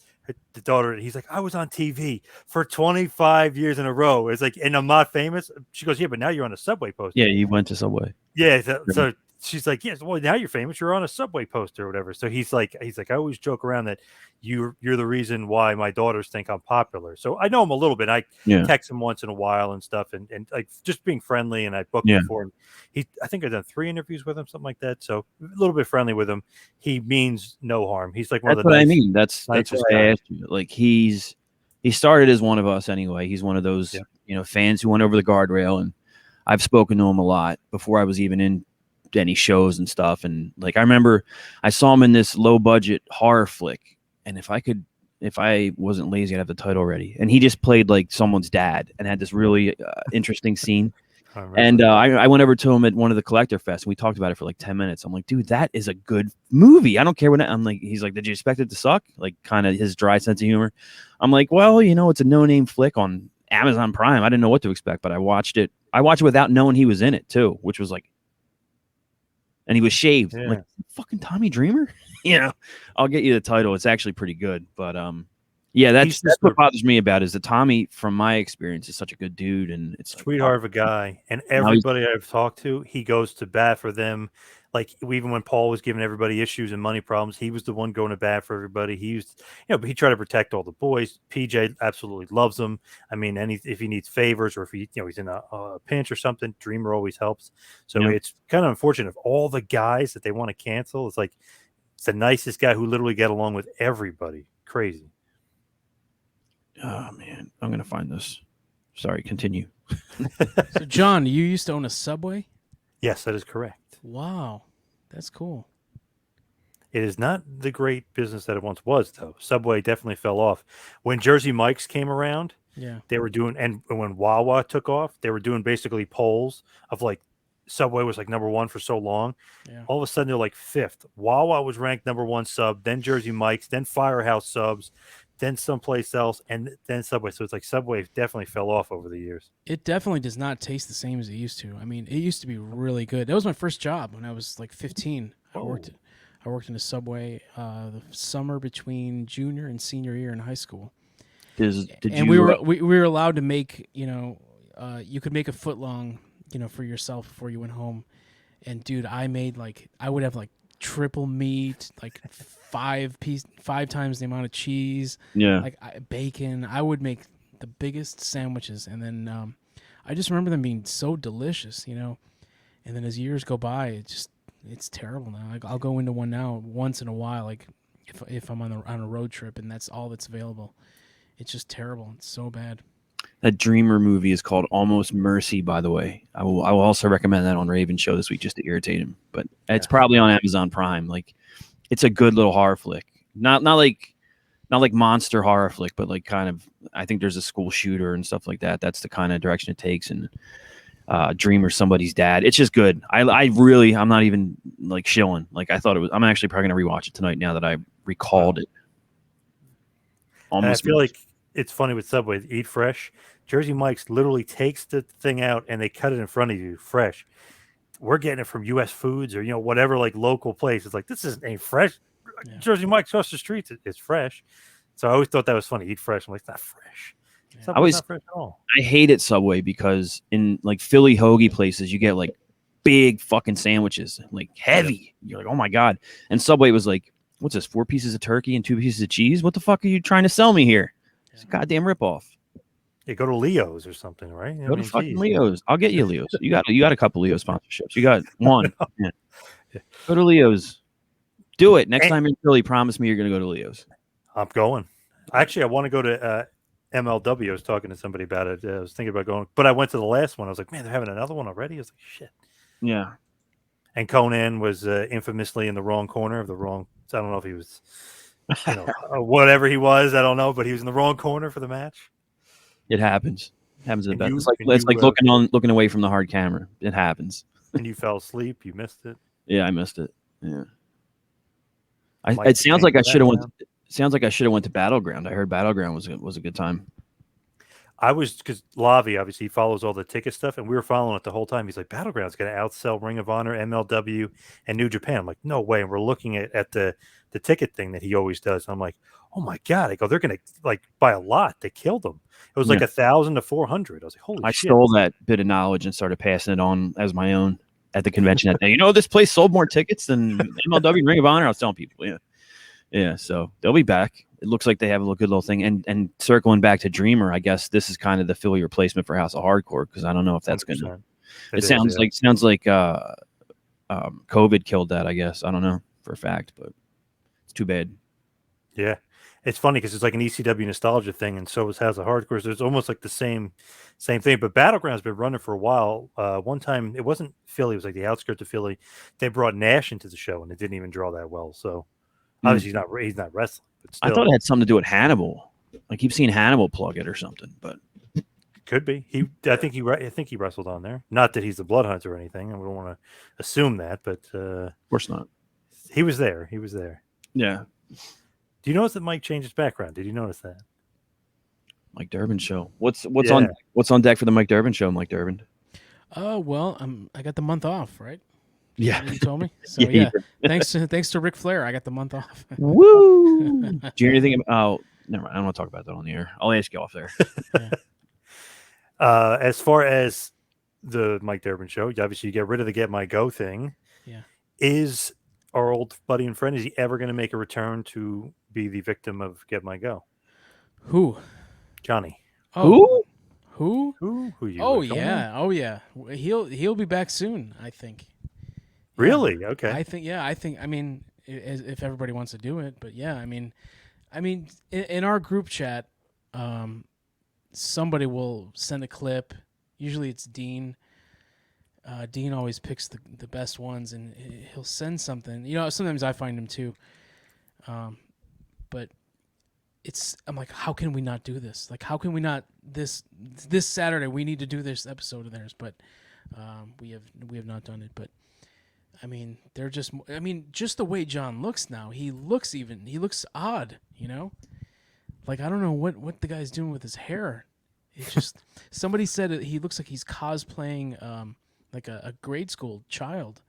like, I was on TV for 25 years in a row. It's like, and I'm not famous. She goes, yeah, but now you're on a Subway poster. Yeah, you went to Subway. Yeah. So she's like, yes, well, now you're famous. You're on a Subway poster or whatever. So he's like, I always joke around that you're the reason why my daughters think I'm popular. So I know him a little bit. I text him once in a while and stuff, and like just being friendly. And I booked him before, and I think I've done 3 interviews with him, something like that. So a little bit friendly with him. He means no harm. He's like one of the. I mean. That's why I asked you. Like he started as one of us anyway. He's one of those fans who went over the guardrail, and I've spoken to him a lot before I was even in any shows and stuff. And like I remember I saw him in this low budget horror flick, and if I wasn't lazy, I'd have the title ready. And he just played like someone's dad and had this really interesting scene. And I went over to him at one of the Collector Fest, and we talked about it for like 10 minutes. I'm like, dude, that is a good movie. I don't care what I'm like. He's like, did you expect it to suck? Like kind of his dry sense of humor. I'm like, well, it's a no-name flick on Amazon Prime. I didn't know what to expect, but I watched it. I watched it without knowing he was in it too, which was like, and he was shaved. I'm like, fucking Tommy Dreamer. I'll get you the title. It's actually pretty good, but that's what bothers me about it, is that Tommy, from my experience, is such a good dude, and it's sweetheart of a guy. And everybody I've talked to, he goes to bat for them. Like even when Paul was giving everybody issues and money problems, he was the one going to bat for everybody. He used, but he tried to protect all the boys. PJ absolutely loves him. I mean, if he needs favors, or if he's in a pinch or something, Dreamer always helps. So it's kind of unfortunate of all the guys that they want to cancel. It's like it's the nicest guy who literally got along with everybody. Crazy. Oh man, I'm gonna find this. Sorry, continue. So John, you used to own a Subway? Yes, that is correct. Wow, that's cool. It is not the great business that it once was, though. Subway definitely fell off. When Jersey Mike's came around, they were doing, and when Wawa took off, they were doing basically polls of like Subway was like #1 for so long. Yeah. All of a sudden, they're like 5th. Wawa was ranked #1 sub, then Jersey Mike's, then Firehouse subs, then someplace else, and then Subway. So it's like Subway definitely fell off over the years. It definitely does not taste the same as it used to. I mean, it used to be really good. That was my first job when I was like 15. I worked in a Subway the summer between junior and senior year in high school. We were allowed to make, you could make a foot long, for yourself before you went home. And dude, I would have like triple meat, like 5 times the amount of cheese, like bacon. I would make the biggest sandwiches, and then I just remember them being so delicious, and then as years go by, it's terrible now. I'll go into one now once in a while, like if I'm on a road trip and that's all that's available. It's just terrible. It's so bad. That Dreamer movie is called Almost Mercy, by the way. I will also recommend that on Raven's show this week just to irritate him. But it's probably on Amazon Prime. Like, it's a good little horror flick. Not like monster horror flick, but like kind of, I think there's a school shooter and stuff like that. That's the kind of direction it takes. And Dreamer, somebody's dad. It's just good. I'm not even like shilling. Like I thought it was. I'm actually probably gonna rewatch it tonight now that I recalled it. Almost. I feel like it's funny with Subway. Eat fresh. Jersey Mike's literally takes the thing out and they cut it in front of you fresh. We're getting it from U.S. Foods or whatever like local place. It's like this ain't fresh. Yeah. Jersey Mike's across the street. It's fresh. So I always thought that was funny. Eat fresh. I'm like, it's not fresh. Subway's not fresh at all. I hated Subway because in like Philly hoagie places, you get like big fucking sandwiches, like heavy. You're like, oh my God. And Subway was like, what's this? 4 pieces of turkey and 2 pieces of cheese? What the fuck are you trying to sell me here? It's a goddamn ripoff. Yeah, go to Leo's or something, right? Go to fucking Leo's. I'll get you Leo's. You got a couple Leo sponsorships. You got one. Yeah. Go to Leo's. Do it. Next time you're in Philly, promise me you're going to go to Leo's. I'm going. Actually, I want to go to MLW. I was talking to somebody about it. I was thinking about going, but I went to the last one. I was like, man, they're having another one already. I was like, shit. Yeah. And Konnan was infamously in the wrong corner of the wrong. I don't know if he was, whatever he was. I don't know, but he was in the wrong corner for the match. It happens. It happens at the best. You, It's like looking away from the hard camera. It happens. And you fell asleep. You missed it. Yeah, I missed it. Yeah. It sounds like I should have went. Sounds like I should have went to Battleground. I heard Battleground was a good time. I was, because Lavi obviously follows all the ticket stuff, and we were following it the whole time. He's like, Battleground's going to outsell Ring of Honor, MLW, and New Japan. I'm like, no way. And we're looking at the ticket thing that he always does. I'm like, oh my god! I go, they're going to like buy a lot. They killed them. It was like 1,000 to 400. I was like, holy shit! I stole that bit of knowledge and started passing it on as my own at the convention that day. This place sold more tickets than MLW, Ring of Honor. I was telling people, yeah. So they'll be back. It looks like they have a good little thing. And circling back to Dreamer, I guess this is kind of the Philly replacement for House of Hardcore, because I don't know if that's going to. It sounds like COVID killed that. I guess I don't know for a fact, but it's too bad. Yeah, it's funny because it's like an ECW nostalgia thing, and so is House of Hardcore. So it's almost like the same thing. But Battleground's been running for a while. One time it wasn't Philly; it was like the outskirts of Philly. They brought Nash into the show, and it didn't even draw that well. So obviously he's not wrestling. But still, I thought it had something to do with Hannibal. I keep seeing Hannibal plug it or something, but could be. I think he wrestled on there. Not that he's the Blood Hunter or anything, and we don't want to assume that, but of course not. He was there. Yeah. Do you notice that Mike changed his background? Did you notice that? Mike Durband show. What's on deck for the Mike Durband show, Mike Durband? Well, I got the month off, right? Yeah, you told me. So yeah, thanks to Ric Flair, I got the month off. Woo! Do you hear anything? Oh, never mind. I don't want to talk about that on the air. I'll ask you off there. As far as the Mike Durband show, obviously you get rid of the Get My Go thing. Yeah. Is our old buddy and friend, is he ever going to make a return to be the victim of Get My Go? Who? Johnny. Oh. Who? You? Oh yeah. He'll be back soon, I think. Really? Yeah. Okay. I think. I mean, if everybody wants to do it, but yeah, I mean, in our group chat, somebody will send a clip. Usually it's Dean. Dean always picks the best ones, and he'll send something. Sometimes I find him too. But I'm like, how can we not do this? Like, how can we not this Saturday? We need to do this episode of theirs, but we have not done it. But I mean, just the way John looks now. He looks odd. Like I don't know what the guy's doing with his hair. It's just somebody said he looks like he's cosplaying like a grade school child.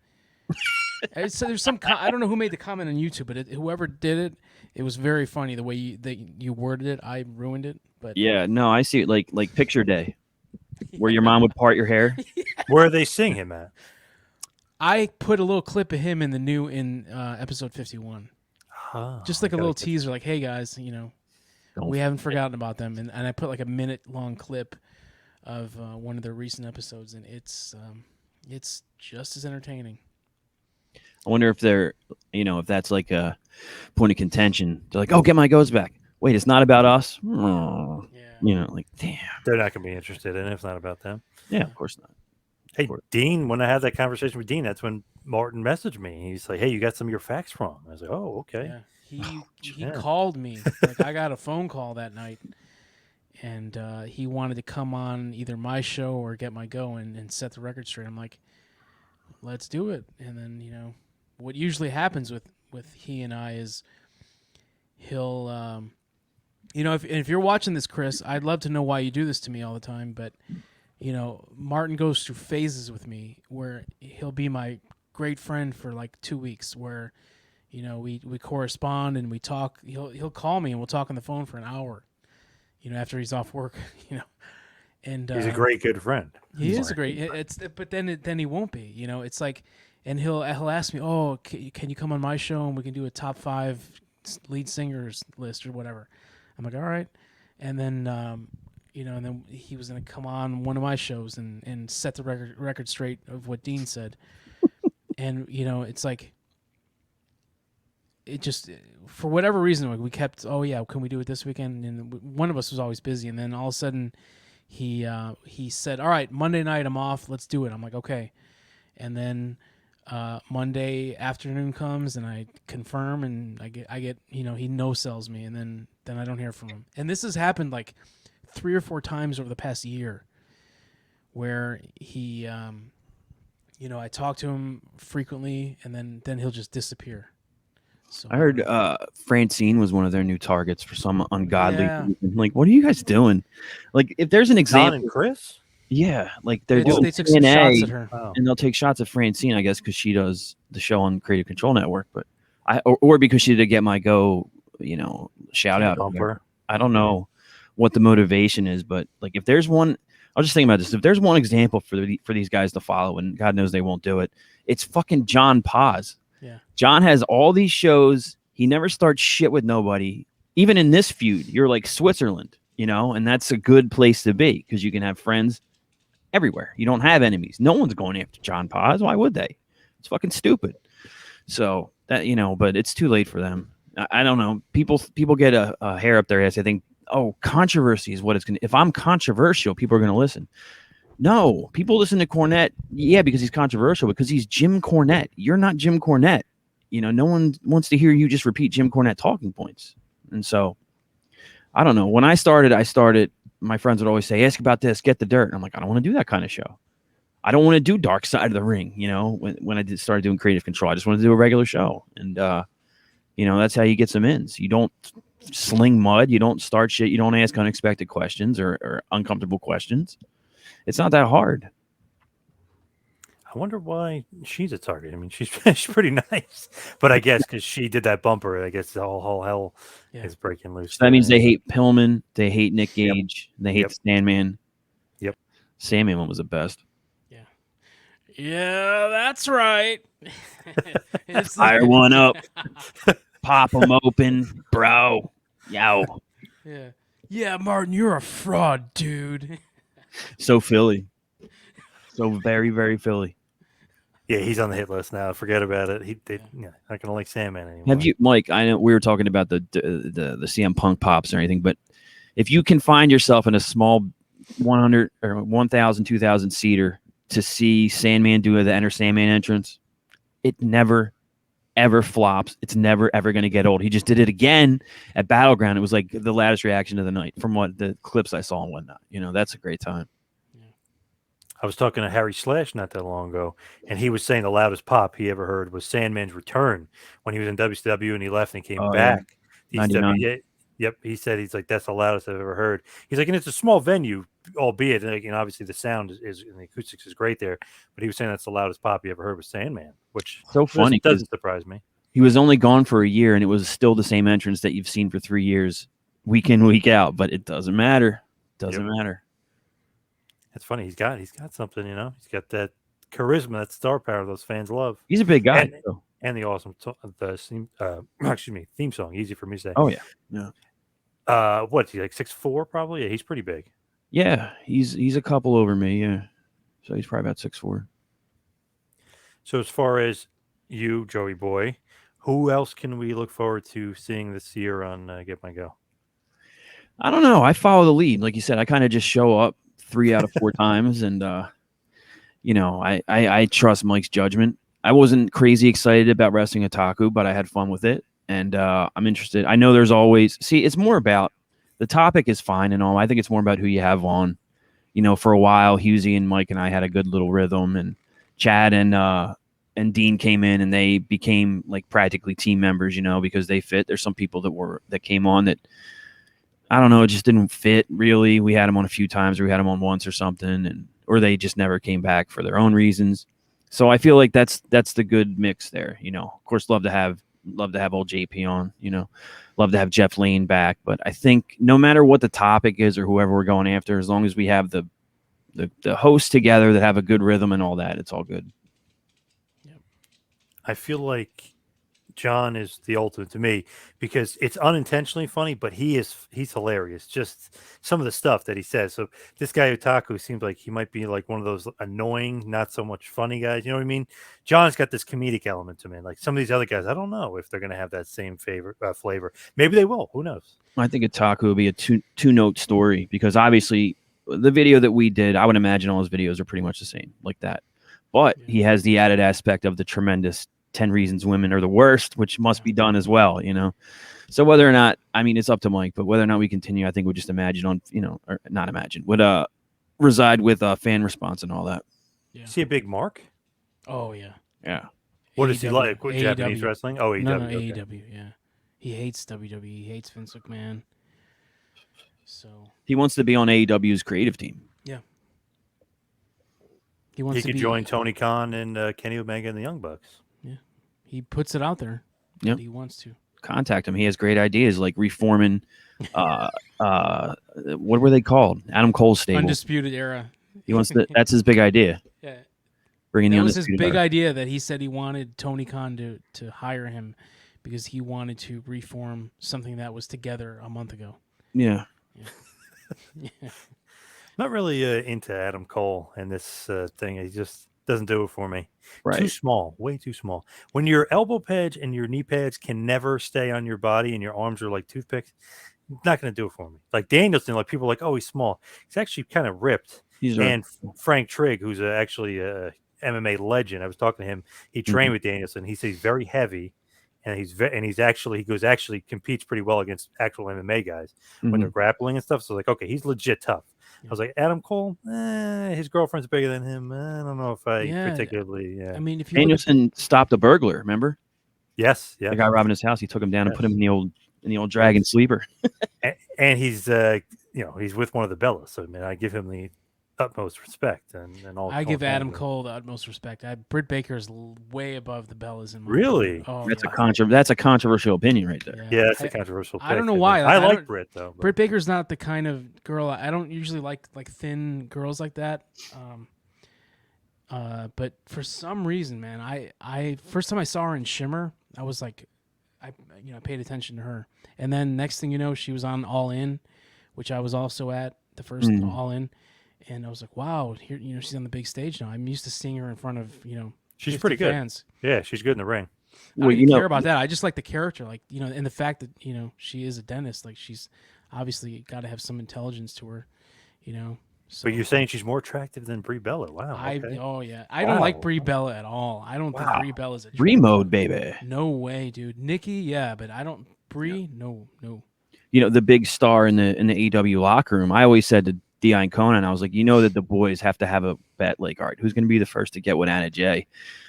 So there's I don't know who made the comment on YouTube, but whoever did it, it was very funny the way you worded it. I ruined it, but yeah, no, I see it like picture day, where your mom would part your hair. Yeah. Where are they seeing him at? I put a little clip of him in episode 51, just like a little teaser, like, hey guys, we haven't forgotten about them, and I put like a minute-long clip of one of their recent episodes, and it's just as entertaining. I wonder if they're, if that's like a point of contention. They're like, oh, Get My Go's back. Wait, it's not about us? Oh. Yeah. Like, damn. They're not going to be interested in it. It's not about them. Yeah, of course not. Hey, Dean, when I had that conversation with Dean, that's when Martin messaged me. He's like, hey, you got some of your facts wrong. I was like, oh, okay. Yeah. He called me. Like, I got a phone call that night, and he wanted to come on either my show or Get My Go and set the record straight. I'm like, let's do it. And then, what usually happens with he and I is he'll, if you're watching this, Chris, I'd love to know why you do this to me all the time. But, Martin goes through phases with me where he'll be my great friend for like 2 weeks where, we correspond and we talk. He'll call me and we'll talk on the phone for an hour, after he's off work, And he's a great good friend. He is a great. But then he won't be. It's like, and he'll ask me, oh, can you come on my show and we can do a top 5 lead singers list or whatever. I'm like, all right. and then and then he was going to come on one of my shows and set the record straight of what Dean said. And it's like, it just, for whatever reason, like, we kept, oh yeah, can we do it this weekend? And one of us was always busy, and then all of a sudden he said, all right, Monday night I'm off, let's do it. I'm like, okay. And then Monday afternoon comes, and I confirm, and I get he no-sells me, and then I don't hear from him. And this has happened like 3 or 4 times over the past year, where he I talk to him frequently, and then he'll just disappear. So I heard Francine was one of their new targets for some ungodly reason. Like, what are you guys doing? Like, if there's an example, Don and Chris. Yeah, like they took some shots at her, and they'll take shots at Francine, I guess, because she does the show on Creative Control Network. But or because she did Get My Go, shout out. I don't know what the motivation is, but like, if there's one, I'll just think about this. If there's one example for these guys to follow, and God knows they won't do it, it's fucking John Poz. Yeah, John has all these shows. He never starts shit with nobody. Even in this feud, you're like Switzerland, and that's a good place to be because you can have friends everywhere. You don't have enemies. No one's going after John Poz. Why would they? It's fucking stupid. So that, but it's too late for them. I don't know. People get a hair up their ass. I think, controversy is what it's going to, if I'm controversial, people are going to listen. No, people listen to Cornette. Yeah, because he's controversial, because he's Jim Cornette. You're not Jim Cornette. No one wants to hear you just repeat Jim Cornette talking points. And so I don't know. When I started, my friends would always say, ask about this, get the dirt. And I'm like, I don't want to do that kind of show. I don't want to do Dark Side of the Ring. When I started doing Creative Control, I just want to do a regular show. And, that's how you get some ins. You don't sling mud. You don't start shit. You don't ask unexpected questions or uncomfortable questions. It's not that hard. I wonder why she's a target. I mean, she's pretty nice, but I guess because she did that bumper, I guess the whole hell is breaking loose. So that means they hate Pillman, they hate Nick Gage, they hate Sandman. Yep, Sandman one was the best. Yeah, that's right. Fire one up, pop them open, bro. Yow. Yeah, Martin, you're a fraud, dude. So Philly. So very, very Philly. Yeah, he's on the hit list now. Forget about it. Not gonna like Sandman anymore. Have you, Mike? I know we were talking about the CM Punk pops or anything, but if you can find yourself in a small 100 or 1,000, 2,000 seater to see Sandman do the Enter Sandman entrance, it never ever flops. It's never ever going to get old. He just did it again at Battleground. It was like the loudest reaction of the night from what the clips I saw and whatnot. That's a great time. I was talking to Harry Slash not that long ago, and he was saying the loudest pop he ever heard was Sandman's return when he was in WCW and he left and came back. Yep, he said he's like, that's the loudest I've ever heard. He's like, and it's a small venue, albeit, and obviously the sound is and the acoustics is great there. But he was saying that's the loudest pop he ever heard was Sandman, which so funny doesn't surprise me. He was only gone for a year, and it was still the same entrance that you've seen for 3 years, week in, week out. But it doesn't matter. Doesn't matter. It's funny. He's got something, He's got that charisma, that star power those fans love. He's a big guy, and the awesome theme song. Easy for me to say. Oh yeah. What's he like 6'4" probably? Yeah, he's pretty big. Yeah, he's a couple over me. Yeah, so he's probably about 6'4". So as far as you, Joey Boy, who else can we look forward to seeing this year on Get My Go? I don't know. I follow the lead, like you said. I kind of just show up 3 out of 4 times, and I trust Mike's judgment. I wasn't crazy excited about Wrestling Otaku, but I had fun with it, and I'm interested. I know there's always it's more about the topic is fine and all. I think it's more about who you have on. For a while, Husey and Mike and I had a good little rhythm, and Chad and Dean came in, and they became like practically team members. Because they fit. There's some people that came on that, I don't know, it just didn't fit really. We had them on a few times, or we had them on once or something, or they just never came back for their own reasons. So I feel like that's the good mix there. Of course, love to have old JP on. Love to have Jeff Lane back. But I think no matter what the topic is or whoever we're going after, as long as we have the hosts together that have a good rhythm and all that, it's all good. I feel like John is the ultimate to me because it's unintentionally funny, but he's hilarious. Just some of the stuff that he says. So this guy Otaku seems like he might be like one of those annoying, not so much funny guys. You know what I mean? John's got this comedic element to him. Like some of these other guys, I don't know if they're going to have that same flavor. Maybe they will. Who knows? I think Otaku will be a two-note story because obviously the video that we did, I would imagine all his videos are pretty much the same, like that. But he has the added aspect of the tremendous 10 Reasons Women Are the Worst, which must be done as well, you know? So whether or not, I mean, it's up to Mike, but whether or not we continue, I think we'll just imagine on, you know, or not imagine, would reside with fan response and all that. Yeah. Is he a big mark? Oh, yeah. Yeah. What is he AEW. like? What, Japanese AEW. wrestling? Oh, AEW. No, okay. AEW, yeah. He hates WWE. He hates Vince McMahon. So He wants to be on AEW's creative team. yeah. He could join Tony Khan and Kenny Omega and the Young Bucks. Yeah. He puts it out there. Yep. That he wants to. Contact him. He has great ideas like reforming what were they called? Adam Cole's stable. Undisputed Era. He wants to, that's his big idea. Yeah. Bringing That the was his Undisputed big Era. idea that he said he wanted Tony Khan to hire him because he wanted to reform something that was together a month ago. Yeah. Yeah. Not really into Adam Cole and this thing. He just doesn't do it for me. Right. Too small, way too small. When your elbow pads and your knee pads can never stay on your body and your arms are like toothpicks, not going to do it for me. Like Danielson, like people are like, oh, he's small. He's actually kind of ripped. He's And Frank Trigg, who's actually a MMA legend, I was talking to him. He trained with Danielson. He says he's very heavy, and he competes pretty well against actual MMA guys when they're grappling and stuff. So like, okay, he's legit tough. I was like, Adam Cole, his girlfriend's bigger than him. I don't know if I particularly. Yeah. I mean, if you Danielson stopped a burglar, remember? Yes, yeah. The guy robbing his house, he took him down and put him in the old dragon sleeper. And he's he's with one of the Bellas. So I mean, I give him the utmost respect and all. I give Adam Cole the utmost respect. Britt Baker is way above the Bellas in my Really? opinion. Oh, That's a controversial opinion right there. Yeah, it's a controversial. I don't know why. I like Britt though. Britt Baker's not the kind of girl I don't usually like thin girls like that. But for some reason, man, I first time I saw her in Shimmer, I was like, I paid attention to her, and then next thing you know, she was on All In, which I was also at the first All In. And I was like, wow, here, she's on the big stage now. I'm used to seeing her in front of, she's pretty good. Fans. Yeah, she's good in the ring. I don't care about that. I just like the character, like, and the fact that, she is a dentist. Like, she's obviously got to have some intelligence to her, So, but you're saying she's more attractive than Brie Bella. Wow. Okay. I don't like Brie Bella at all. I don't think Brie Bella's a Brie mode, baby. No way, dude. Nikki, yeah, but I don't. Brie, no. The big star in the AEW locker room. I always said to Feeney and Konnan, I was like, that the boys have to have a bet. Like, all right, who's going to be the first to get with Anna Jay?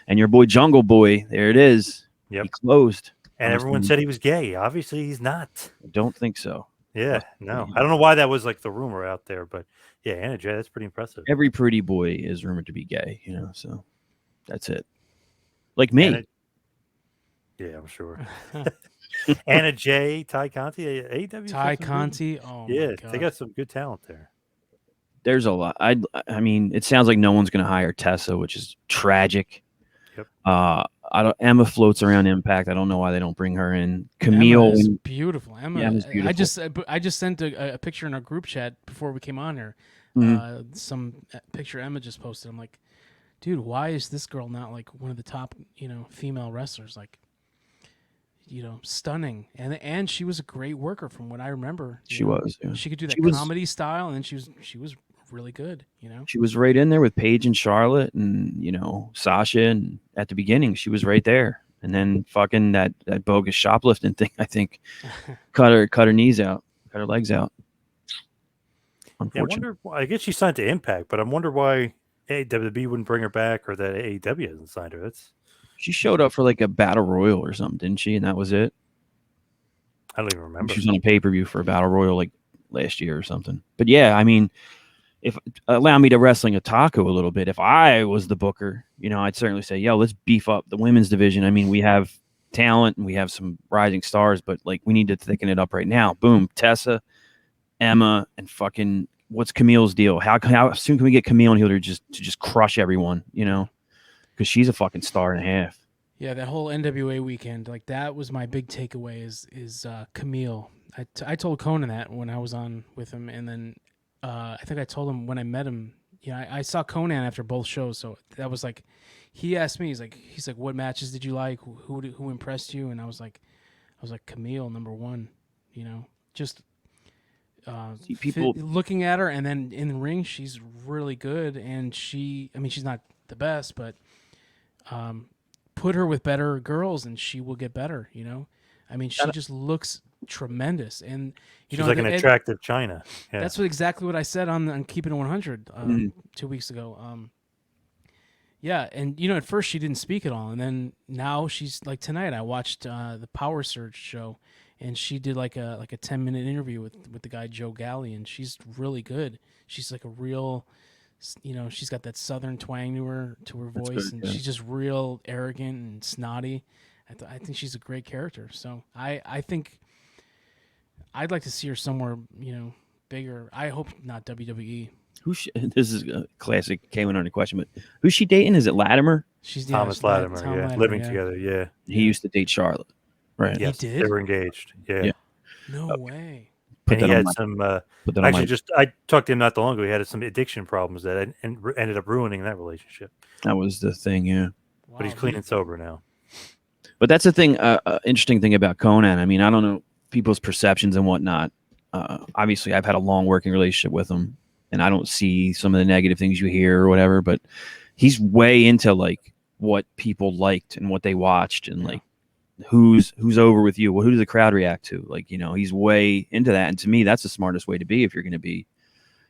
And your boy Jungle Boy, there it is. Yep. He closed. And everyone said he was gay. Obviously, he's not. I don't think so. Yeah, no. I don't know why that was like the rumor out there, but yeah, Anna Jay, that's pretty impressive. Every pretty boy is rumored to be gay, so that's it. Like me. Yeah, I'm sure. Anna Jay, Ty Conti, AEW. Ty Conti, oh yeah, my God. They got some good talent there. There's a lot. I mean, it sounds like no one's going to hire Tessa, which is tragic. Yep. Emma floats around Impact. I don't know why they don't bring her in. Camille Emma is beautiful. Emma's beautiful. I just sent a picture in our group chat before we came on here. Some picture Emma just posted. I'm like, dude, why is this girl not like one of the top, female wrestlers? Like, stunning. And she was a great worker from what I remember. She was. Yeah. She could do that comedy style, and then she was really good. She was right in there with Paige and Charlotte, and Sasha. And at the beginning, she was right there. And then fucking that bogus shoplifting thing, I think, cut her knees out, cut her legs out. Unfortunately. Yeah, I guess she signed to Impact, but I wonder why WWE wouldn't bring her back, or that AEW hasn't signed her. She showed up for like a battle royal or something, didn't she? And that was it. I don't even remember. She was on a pay-per-view for a battle royal like last year or something. But yeah, I mean, if allow me to wrestling Otaku a little bit. If I was the booker, I'd certainly say, yo, let's beef up the women's division. I mean, we have talent and we have some rising stars, but like we need to thicken it up right now. Boom, Tessa, Emma, and fucking what's Camille's deal? How soon can we get Camille in here to just crush everyone? Because she's a fucking star and a half. Yeah, that whole NWA weekend, like that was my big takeaway. Is Camille? I told Conan that when I was on with him, and then I think I told him when I met him. Yeah, I saw Conan after both shows, so that was like, he asked me, he's like, what matches did you like? Who impressed you? And I was like Camille, number one. You know, just See, people, looking at her, and then in the ring, she's really good, and I mean, she's not the best, but put her with better girls and she will get better, you know? I mean, she just looks tremendous. And, you She's know, like an attractive China. Yeah. that's exactly what I said on Keeping It 100 2 weeks ago. Yeah, and, you know, at first she didn't speak at all. And then now she's, like tonight, I watched the Power Surge show, and she did like a 10-minute interview with the guy Joe Galley, and she's really good. She's like a real... You know, she's got that southern twang to her voice, good, and yeah. she's just real arrogant and snotty. I think she's a great character. So I think I'd like to see her somewhere, you know, bigger. I hope not WWE. this is a classic K100 question, but who's she dating? Is it Latimer? She's Thomas Latimer, Tom yeah. Latimer, Living yeah. together, yeah. He used to date Charlotte, right? Yes, did? they were engaged. Yeah. Yeah. No way. Put And he that on had my- some put that on actually my- I talked to him not too long ago. He had some addiction problems that ended up ruining that relationship. That was the thing, yeah. Wow, But he's clean and sober now. But that's the thing, interesting thing about Conan. I mean, I don't know people's perceptions and whatnot. Obviously, I've had a long working relationship with him, and I don't see some of the negative things you hear or whatever. But he's way into like what people liked and what they watched, and like who's over with you. Who does the crowd react to? Like, you know, he's way into that. And to me, that's the smartest way to be if you're going to be,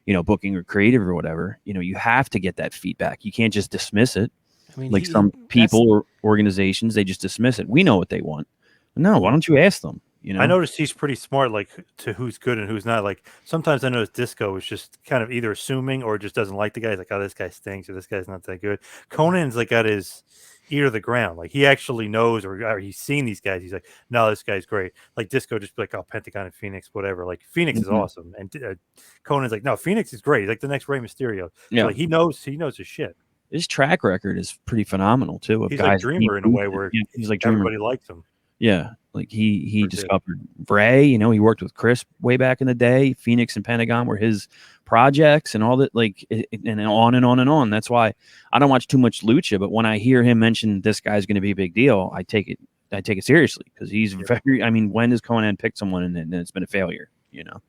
you know, booking or creative or whatever. You know, you have to get that feedback. You can't just dismiss it. I mean, Like some people or organizations, they just dismiss it. We know what they want. No, why don't you ask them? You know, I noticed he's pretty smart, like to who's good and who's not. Like sometimes I notice Disco is just kind of either assuming or just doesn't like the guy. He's like, oh, this guy stinks or this guy's not that good. Conan's like got his ear to the ground. Like he actually knows or he's seen these guys. He's like, no, this guy's great. Like Disco just be like, oh, Pentagon and Phoenix, whatever. Like Phoenix is awesome. And Conan's like, no, Phoenix is great. He's like the next Rey Mysterio. Yeah. So, like he knows his shit. his track record is pretty phenomenal too. Of He's guys like Dreamer in a way where he's like Dreamer. everybody likes him. Yeah, like he For sure. discovered Bray. You know, he worked with Chris way back in the day. Phoenix and Pentagon were his projects, and all that. Like, and on and on and on. That's why I don't watch too much lucha. But when I hear him mention this guy's going to be a big deal, I take it seriously because he's very. I mean, when does Konnan pick someone and then it's been a failure? You know,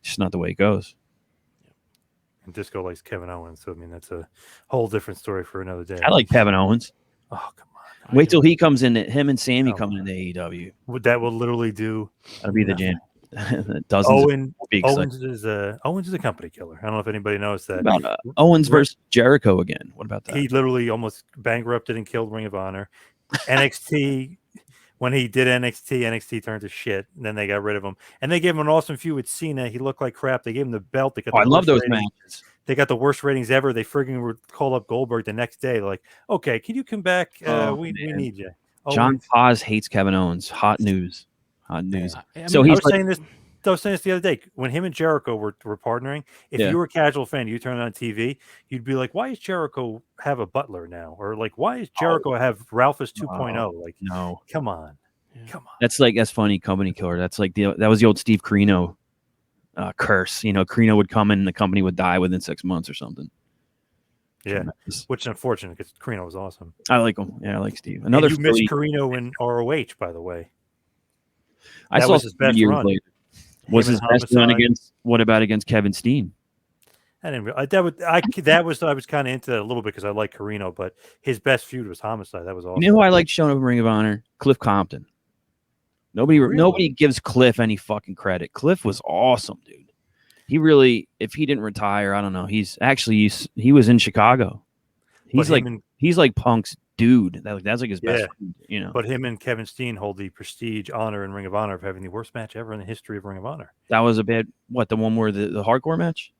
it's just not the way it goes. And Disco likes Kevin Owens, so I mean that's a whole different story for another day. I like Kevin Owens. Oh come on! Wait till he comes in. Him and Sammy Oh, coming into AEW. That will literally do. That'll be the nothing. jam. Dozens. Owens is a company killer. I don't know if anybody knows that. About Owens versus Jericho again. What about that? He literally almost bankrupted and killed Ring of Honor. NXT, when he did NXT turned to shit. And then they got rid of him. And they gave him an awesome feud with Cena. He looked like crap. They gave him the belt. They got I love those matches. They got the worst ratings ever. They frigging would call up Goldberg the next day. They're like, okay, can you come back? We need you. John Poz hates Kevin Owens. Hot news. Hot news. I mean, So I he's was saying this. I was saying this the other day when him and Jericho were partnering. If you were a casual fan, you turn on TV, you'd be like, "Why does Jericho have a butler now?" Or like, "Why does Jericho have Ralphus 2.0?" Like, no, come on, come on. That's funny. Company killer. That's like that was the old Steve Carino curse. You know, Carino would come in and the company would die within 6 months or something. Yeah, Tremendous. which is unfortunate because Carino was awesome. I like him. Yeah, I like Steve. Another and you missed Carino in ROH, by the way. I That saw was his best years run. later. Was his best run against? What about against Kevin Steen? I didn't. I was kind of into that a little bit because I like Carino, but his best feud was Homicide. That was awesome. You know who I liked showing up in Ring of Honor? Cliff Compton. Nobody gives Cliff any fucking credit. Cliff was awesome, dude. He really, if he didn't retire, I don't know. He was in Chicago. He's like Punk's dude. That's like his best friend, you know. But him and Kevin Steen hold the prestige, honor, and Ring of Honor of having the worst match ever in the history of Ring of Honor. That was a bad. What, the one where the hardcore match?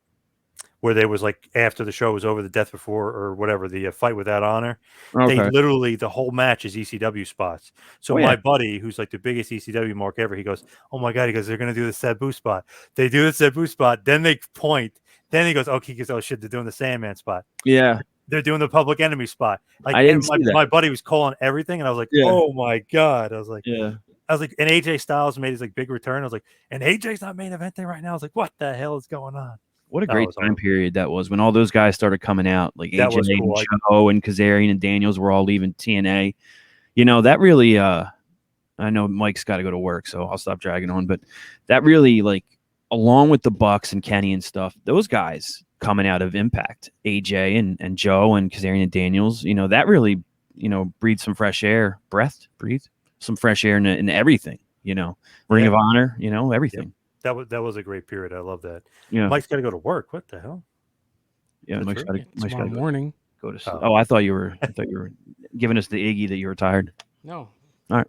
Where they was like after the show was over, the death before or whatever, the fight without honor. Okay. They literally the whole match is ECW spots. So my buddy, who's like the biggest ECW mark ever, he goes, "Oh my god!" He goes, "They're gonna do the Sabu spot." They do the Sabu spot, then they point. Then he goes, "Okay." He goes, "Oh shit, they're doing the Sandman spot." Yeah. they're doing the Public Enemy spot. Like, I didn't and see that. my buddy was calling everything, and I was like, Yeah. oh my god! I was like, Yeah. and AJ Styles made his like big return. I was like, and AJ's not main eventing right now. I was like, what the hell is going on? What a That great was time awesome. period that was when all those guys started coming out, like That AJ was and cool. Joe and Kazarian and Daniels were all leaving TNA. You know, that really I know Mike's got to go to work, so I'll stop dragging on, but that really, like, along with the Bucks and Kenny and stuff, those guys coming out of Impact, AJ and Joe and Kazarian and Daniels, you know, that really, you know, breathed some fresh air, breathe some fresh air in everything, you know, Ring of Honor, you know, everything. That was a great period. I love that. Yeah. Mike's got to go to work. What the hell? Yeah, Mike's got tomorrow morning. Go to sleep. Oh, I thought you were giving us the Iggy that you were tired. No. All right.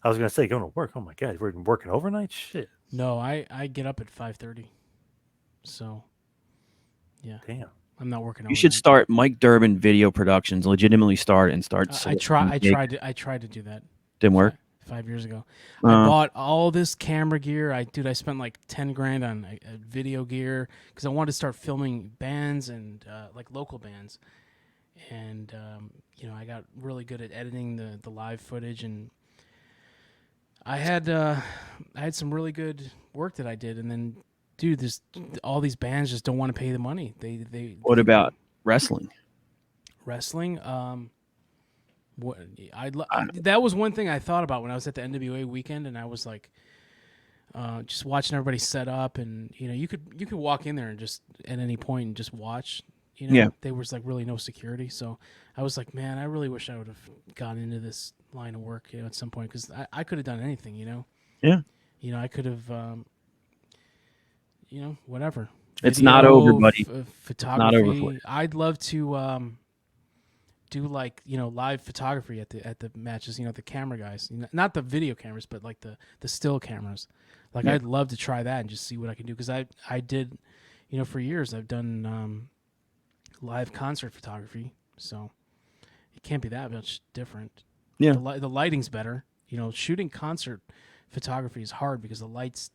I was gonna say going to work. Oh my god, we're working overnight. Shit. No, I get up at 5:30. So, yeah. Damn. I'm not working. You should start Mike Durband Video Productions. Legitimately start. I tried to do that. Didn't work. 5 years ago. I bought all this camera gear. I spent like 10 grand on video gear because I wanted to start filming bands and like local bands. And you know, I got really good at editing the live footage, and I had some really good work that I did. And then, dude, all these bands just don't want to pay the money. What about wrestling? Wrestling? That was one thing I thought about when I was at the NWA weekend, and I was like, just watching everybody set up, and you know, you could walk in there and just at any point and just watch. You know, there was like really no security, so I was like, man, I really wish I would have gotten into this line of work, you know, at some point, because I could have done anything, you know. Yeah. You know, I could have, you know, whatever. It's not over, buddy. Photography. Not over for you. I'd love to do like, you know, live photography at the matches. You know, the camera guys, you know, not the video cameras, but like the still cameras. Like, I'd love to try that and just see what I can do, because I did, you know, for years I've done live concert photography, so it can't be that much different. Yeah, the lighting's better. You know, shooting concert photography is hard because the lights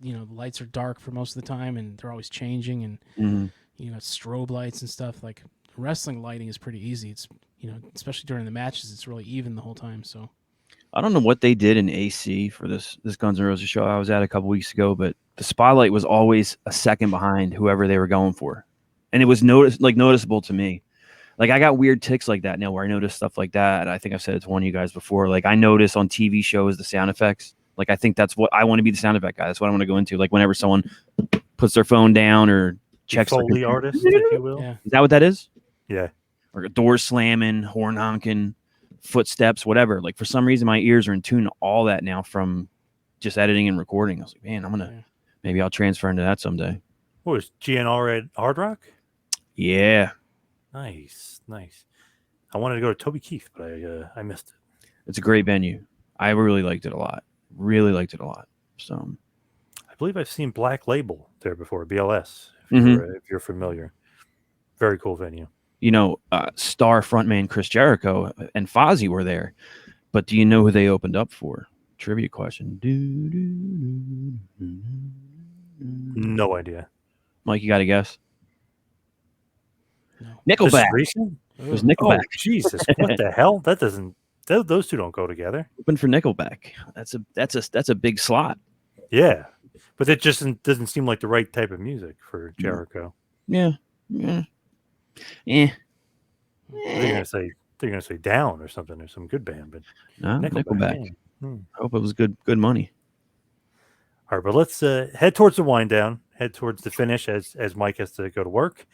are dark for most of the time, and they're always changing, and you know, strobe lights and stuff. Like, wrestling lighting is pretty easy. It's, you know, especially during the matches, it's really even the whole time. So I don't know what they did in AC for this Guns N' Roses show I was at a couple weeks ago, but the spotlight was always a second behind whoever they were going for, and it was noticeable to me. Like, I got weird tics like that now, where I notice stuff like that. I think I've said it to one of you guys before. Like, I notice on TV shows the sound effects. Like, I think that's what I want to be, the sound effect guy. That's what I want to go into. Like, whenever someone puts their phone down or checks Foley artist, if you will. yeah. Is that what that is? Yeah. Or doors slamming, horn honking, footsteps, whatever. Like, for some reason, my ears are in tune to all that now from just editing and recording. I was like, man, maybe I'll transfer into that someday. What was GNR at Hard Rock? Yeah. Nice. I wanted to go to Toby Keith, but I missed it. It's a great venue. I really liked it a lot. So I believe I've seen Black Label there before, BLS, if you're familiar. Very cool venue. You know, star frontman Chris Jericho and Fozzy were there, but do you know who they opened up for? Trivia question. No idea. Mike, you got to guess? No. Nickelback. It was Nickelback. Oh, Jesus, what the hell? Those two don't go together. Open for Nickelback. That's a big slot. Yeah, but it just doesn't seem like the right type of music for Jericho. Yeah. They're gonna say Down or something, or some good band, but No, Nickelback. Yeah. I hope it was good money. All right, but let's head towards the wind down. Head towards the finish as Mike has to go to work.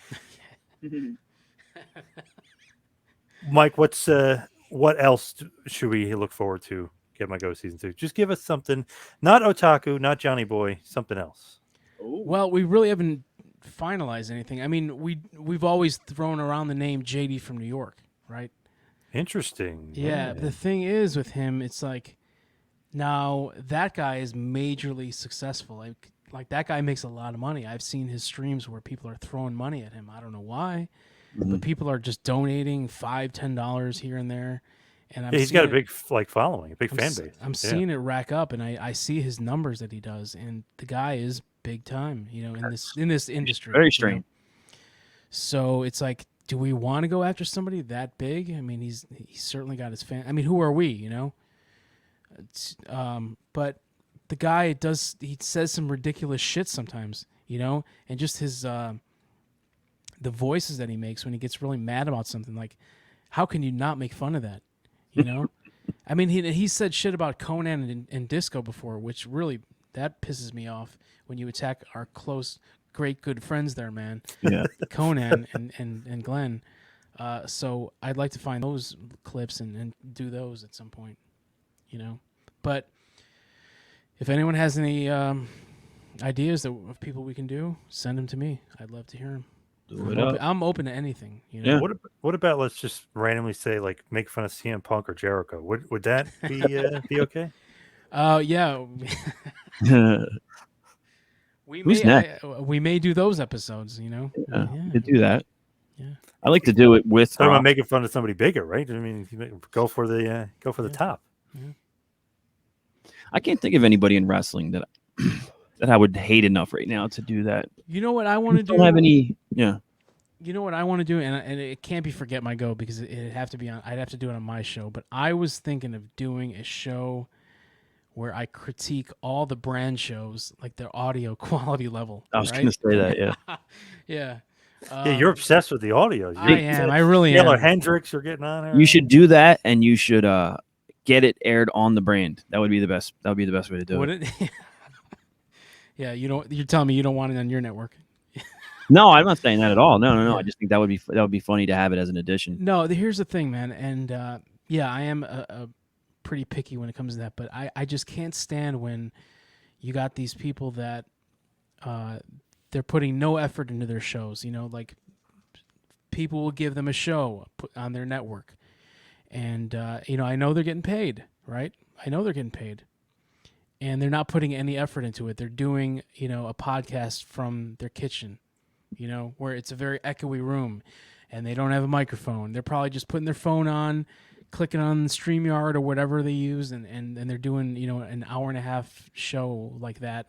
Mike, what else should we look forward to? Get My Go season 2. Just give us something, not otaku, not Johnny Boy, something else. Well, we really haven't finalized anything. I mean, we've always thrown around the name JD from New York, right? Interesting. Yeah. The thing is with him, it's like, now that guy is majorly successful. Like that guy makes a lot of money. I've seen his streams where people are throwing money at him. I don't know why, but people are just donating $5-10 here and there. And he's got a big following, a big fan base. I'm seeing it rack up, and I see his numbers that he does, and the guy is big time, you know, in this industry. Very strange. You know? So it's like, do we want to go after somebody that big? I mean, he's certainly got his fan. I mean, who are we? You know. But the guy he says some ridiculous shit sometimes, you know, and just his the voices that he makes when he gets really mad about something. Like, how can you not make fun of that? You know. I mean, he said shit about Konnan and Disco before, which really that pisses me off when you attack our close, great, good friends there, man. Yeah. Konnan and Glenn. So I'd like to find those clips and do those at some point, you know. But if anyone has any ideas of people we can do, send them to me. I'd love to hear them. I'm open to anything. You know. Yeah. What about let's just randomly say like make fun of CM Punk or Jericho? Would that be okay? Yeah. Who's next? We may do those episodes. You know. Yeah, we could do that. Yeah. I like to do it with. Talking about making fun of somebody bigger, right? I mean, go for the top. Yeah. I can't think of anybody in wrestling that that I would hate enough right now to do that. You know what I want to do? Don't have any. Yeah. You know what I want to do, and it can't be Forget My Go because it'd have to be on. I'd have to do it on my show. But I was thinking of doing a show where I critique all the brand shows, like their audio quality level. I was going to say that. Yeah. Yeah. Yeah, you're obsessed with the audio. I am. I really am. Taylor Hendricks, you're getting on here. You should do that, and you should get it aired on the brand. That would be the best. That would be the best way to do Would it. Yeah, you're telling me you don't want it on your network. No, I'm not saying that at all. No. I just think that would be funny to have it as an addition. No, here's the thing, man, and yeah, I am a pretty picky when it comes to that, but I just can't stand when you got these people that they're putting no effort into their shows. You know, like people will give them a show on their network, and you know, I know they're getting paid, right? I know they're getting paid. And they're not putting any effort into it. They're doing, you know, a podcast from their kitchen, you know, where it's a very echoey room and they don't have a microphone. They're probably just putting their phone on, clicking on StreamYard or whatever they use, and they're doing, you know, an hour and a half show like that,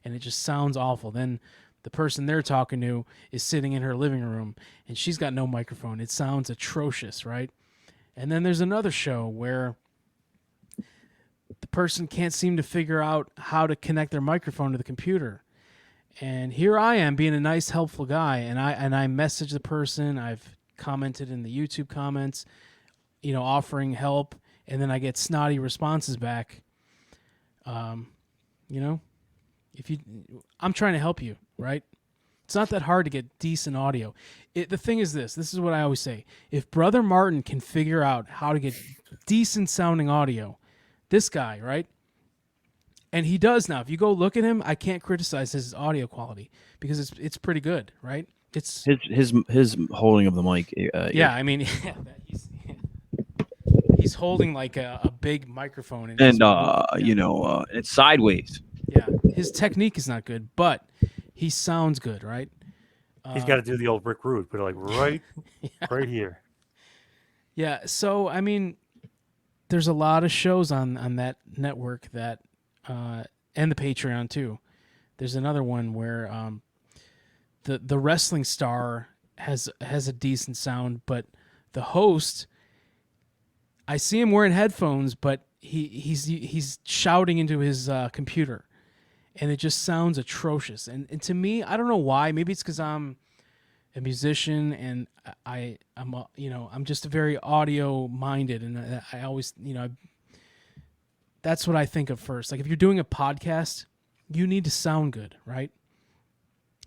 and it just sounds awful. Then the person they're talking to is sitting in her living room and she's got no microphone. It sounds atrocious, right? And then there's another show where the person can't seem to figure out how to connect their microphone to the computer. And here I am being a nice, helpful guy, and I message the person. I've commented in the YouTube comments, you know, offering help, and then I get snotty responses back. You know, I'm trying to help you, right? It's not that hard to get decent audio. The thing is this is what I always say. If Brother Martin can figure out how to get decent sounding audio, this guy, right? And he does now. If you go look at him, I can't criticize his audio quality because it's pretty good, right? It's his holding of the mic. yeah, I mean, he's holding like a big microphone, and you know, it's sideways. Yeah, his technique is not good, but he sounds good, right? He's got to do the old Rick Rude, but like right here. Yeah. So I mean, there's a lot of shows on that network that, and the Patreon too. There's another one where the wrestling star has a decent sound, but the host, I see him wearing headphones, but he's shouting into his computer, and it just sounds atrocious. And to me, I don't know why. Maybe it's because I'm a musician and I'm just very audio minded, and I always, you know, that's what I think of first. Like if you're doing a podcast, you need to sound good, right?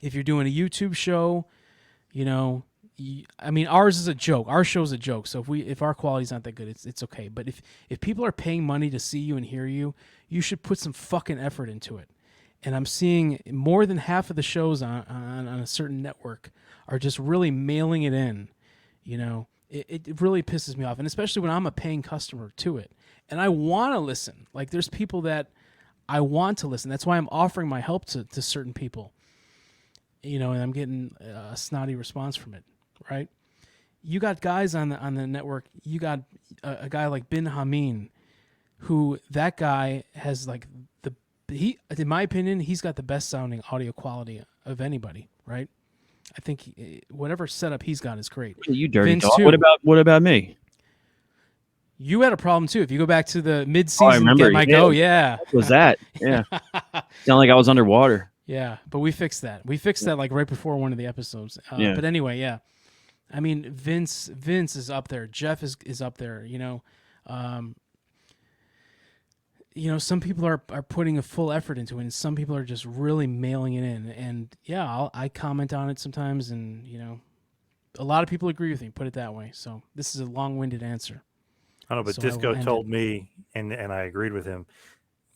If you're doing a YouTube show, you know, I mean, ours is a joke. Our show's a joke. So if our quality's not that good, it's okay. But if people are paying money to see you and hear you, you should put some fucking effort into it. And I'm seeing more than half of the shows on a certain network are just really mailing it in. You know, it really pisses me off. And especially when I'm a paying customer to it. And I want to listen. Like there's people that I want to listen. That's why I'm offering my help to certain people. You know, and I'm getting a snotty response from it, right? You got guys on the network. You got a guy like Bin Hameen, who that guy has like in my opinion, he's got the best sounding audio quality of anybody, right? I think whatever setup he's got is great. You dirty Vince, dog. too. What about me? You had a problem too. If you go back to the Oh, I mid-season remember. Get My Go, yeah. What was that? Yeah. Sound like I was underwater. Yeah, but we fixed that. We fixed that like right before one of the episodes. Yeah. But anyway, yeah. I mean, Vince is up there. Jeff is up there. Some people are putting a full effort into it, and some people are just really mailing it in. And yeah, I comment on it sometimes, and a lot of people agree with me. Put it that way. So this is a long-winded answer. I don't know, but So I will Disco end told me, and I agreed with him,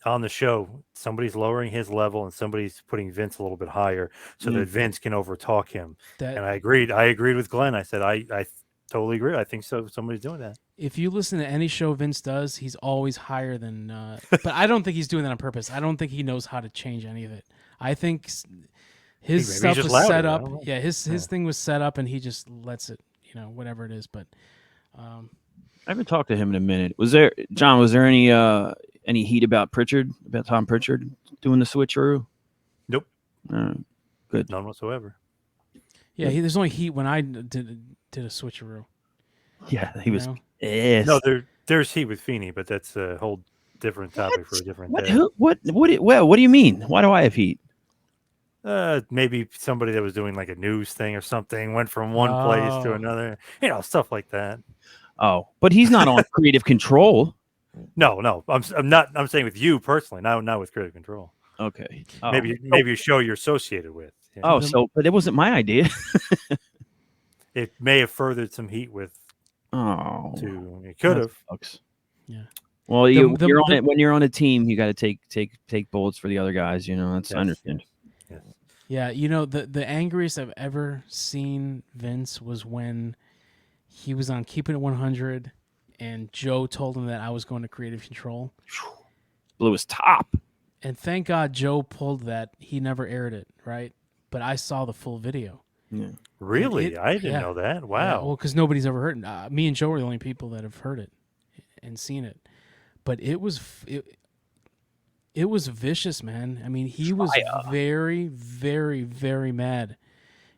on the show, somebody's lowering his level and somebody's putting Vince a little bit higher so that Vince can overtalk him. And I agreed. I agreed with Glenn. I said, I totally agree. I think so. Somebody's doing that. If you listen to any show Vince does, he's always higher than. But I don't think he's doing that on purpose. I don't think he knows how to change any of it. I think his stuff was louder, set up. Yeah, his thing was set up, and he just lets it. Whatever it is. But I haven't talked to him in a minute. Was there any heat about Tom Pritchard doing the switcheroo? Nope. Good. None whatsoever. Yeah, there's only heat when I did a switcheroo. Yeah, he was. Yes. No, there's heat with Feeney, but that's a whole different topic for a different day. What do you mean? Why do I have heat? Maybe somebody that was doing like a news thing or something went from one place to another. Stuff like that. Oh, but he's not on creative control. No. I'm not. I'm saying with you personally, not with creative control. Okay. Maybe a show you're associated with. Yeah. Oh, but it wasn't my idea. It may have furthered some heat with. It could have. Yeah. Well, when you're on a team, you got to take bullets for the other guys. That's I understand. Yes. Yeah, the angriest I've ever seen Vince was when he was on Keeping It 100, and Joe told him that I was going to Creative Control. Blew his top. And thank God Joe pulled that. He never aired it, right? But I saw the full video. Yeah. Really? I didn't know that. Wow. Yeah, well, because nobody's ever heard it. Me and Joe are the only people that have heard it and seen it. But it was vicious, man. I mean, he was very, very, very mad.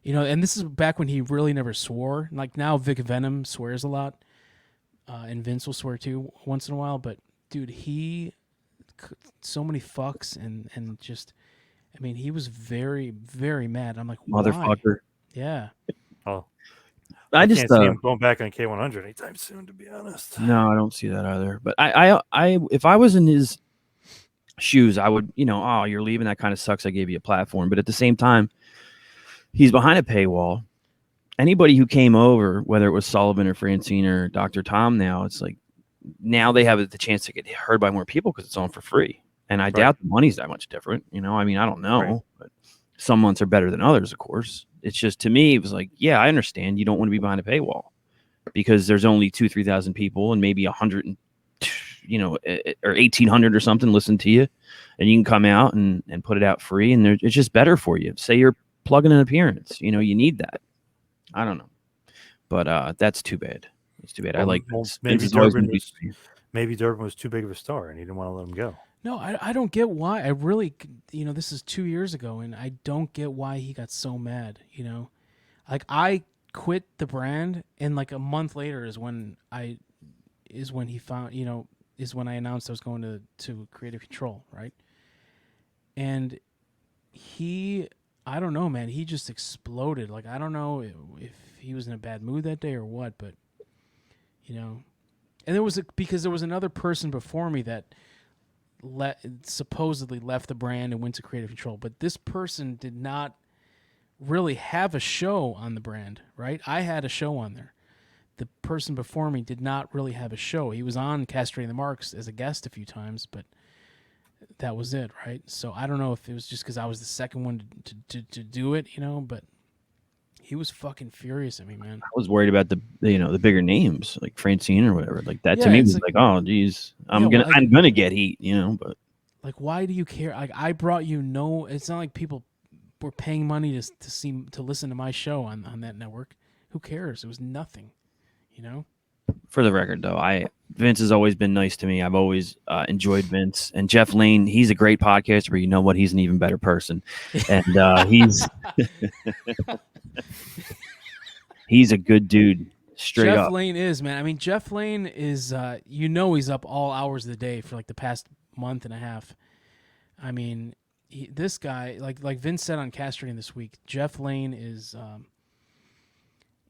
And this is back when he really never swore. Like now, Vic Venom swears a lot, and Vince will swear too once in a while. But dude, so many fucks and just, I mean, he was very, very mad. I'm like, motherfucker. Why? Yeah. Oh, I just can't see him going back on K100 anytime soon, to be honest. No, I don't see that either. But I if I was in his shoes, I would, you're leaving. That kind of sucks. I gave you a platform, but at the same time, he's behind a paywall. Anybody who came over, whether it was Sullivan or Francine or Dr. Tom, now it's like now they have the chance to get heard by more people because it's on for free. And I doubt the money's that much different. I mean, I don't know, but some months are better than others, of course. It's just, to me, it was like, yeah, I understand you don't want to be behind a paywall because there's only 2,000-3,000 people and maybe 100, or 1,800 or something listen to you, and you can come out and put it out free, and it's just better for you. Say you're plugging an appearance, you need that. I don't know, but that's too bad. It's too bad. I like maybe Durband was too big of a star and he didn't want to let him go. No, I don't get why. I really, this is 2 years ago, and I don't get why he got so mad. Like I quit the brand, and like a month later is when he found, is when I announced I was going to Creative Control, right? And I don't know, man. He just exploded. Like I don't know if he was in a bad mood that day or what, but and because there was another person before me that supposedly left the brand and went to Creative Control, but this person did not really have a show on the brand, right? I had a show on there. The person before me did not really have a show. He was on Castrating the Marks as a guest a few times, but that was it, right? So I don't know if it was just because I was the second one to do it, but he was fucking furious at me, man. I was worried about the bigger names like Francine or whatever. Like that to me was like, oh geez, I'm gonna get heat, but like, why do you care? Like I brought you it's not like people were paying money to listen to my show on that network. Who cares? It was nothing, For the record, though, Vince has always been nice to me. I've always enjoyed Vince. And Jeff Lane, he's a great podcaster, but you know what? He's an even better person. And he's a good dude, straight Jeff up. Lane is, man. I mean, Jeff Lane is, he's up all hours of the day for like the past month and a half. I mean, this guy, like Vince said on Castrating this week, Jeff Lane is,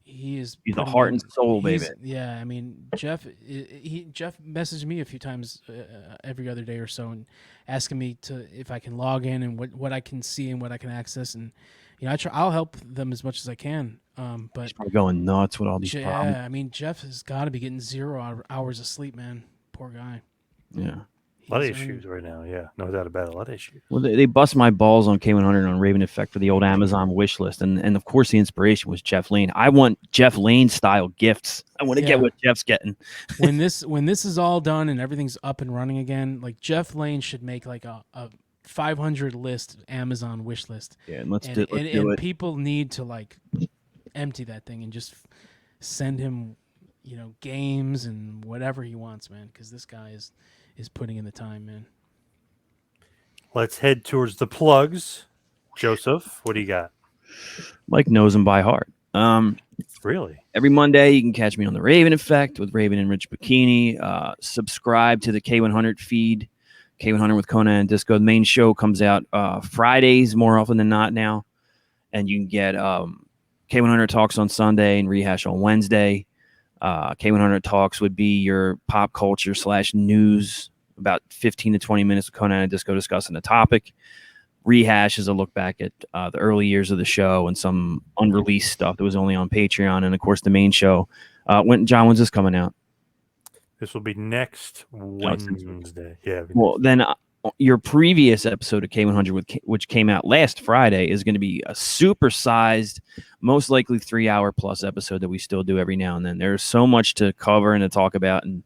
he's the heart and soul, baby. Yeah, I mean, Jeff messaged me a few times every other day or so and asking me if I can log in and what I can see and what I can access, and I'll help them as much as I can. But he's probably going nuts with all these problems. I mean, Jeff has got to be getting 0 hours of sleep, man. Poor guy. Yeah. A lot of issues right now, yeah. No doubt about it. A lot of issues. Well, they bust my balls on K100 on Raven Effect for the old Amazon wish list. And of course, the inspiration was Jeff Lane. I want Jeff Lane-style gifts. I want to get what Jeff's getting. when this is all done and everything's up and running again, like Jeff Lane should make like a 500 list Amazon wish list. Yeah, and let's do it. People need to like empty that thing and just send him, games and whatever he wants, man, because this guy is putting in the time, man. Let's head towards the plugs. Joseph, what do you got? Mike knows him by heart. Really? Every Monday, you can catch me on the Raven Effect with Raven and Rich Bikini. Subscribe to the K100 feed, K100 with Konnan and Disco. The main show comes out Fridays more often than not now. And you can get K100 Talks on Sunday and Rehash on Wednesday. K100 Talks would be your pop culture / news, about 15 to 20 minutes of Konnan and Disco discussing a topic. Rehash is a look back at the early years of the show and some unreleased stuff that was only on Patreon. And, of course, the main show. When's this coming out? This will be next Wednesday. Yeah. Well, then your previous episode of K100, which came out last Friday, is going to be a supersized, most likely 3-hour plus episode that we still do every now and then. There's so much to cover and to talk about, and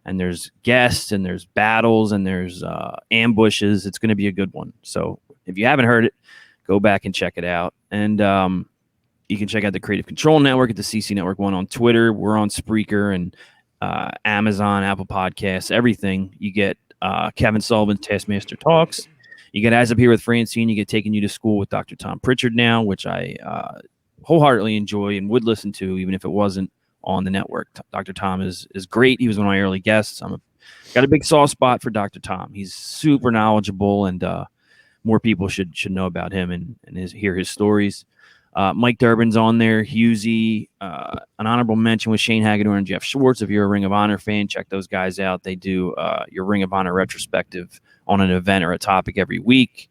there's guests, and there's battles, and there's ambushes. It's going to be a good one. So if you haven't heard it, go back and check it out. And you can check out the Creative Control Network at the CC Network 1 on Twitter. We're on Spreaker and Amazon, Apple Podcasts, everything. You get Kevin Sullivan's Taskmaster Talks. You get As Up Here with Francine. You get Taking You to School with Dr. Tom Pritchard now, which I wholeheartedly enjoy and would listen to even if it wasn't on the network. Dr. Tom is great. He was one of my early guests. Got a big soft spot for Dr. Tom. He's super knowledgeable, and more people should know about him and hear his stories. Mike Durband's on there. Husey, an honorable mention with Shane Hagedorn and Jeff Schwartz. If you're a Ring of Honor fan, check those guys out. They do your Ring of Honor retrospective on an event or a topic every week.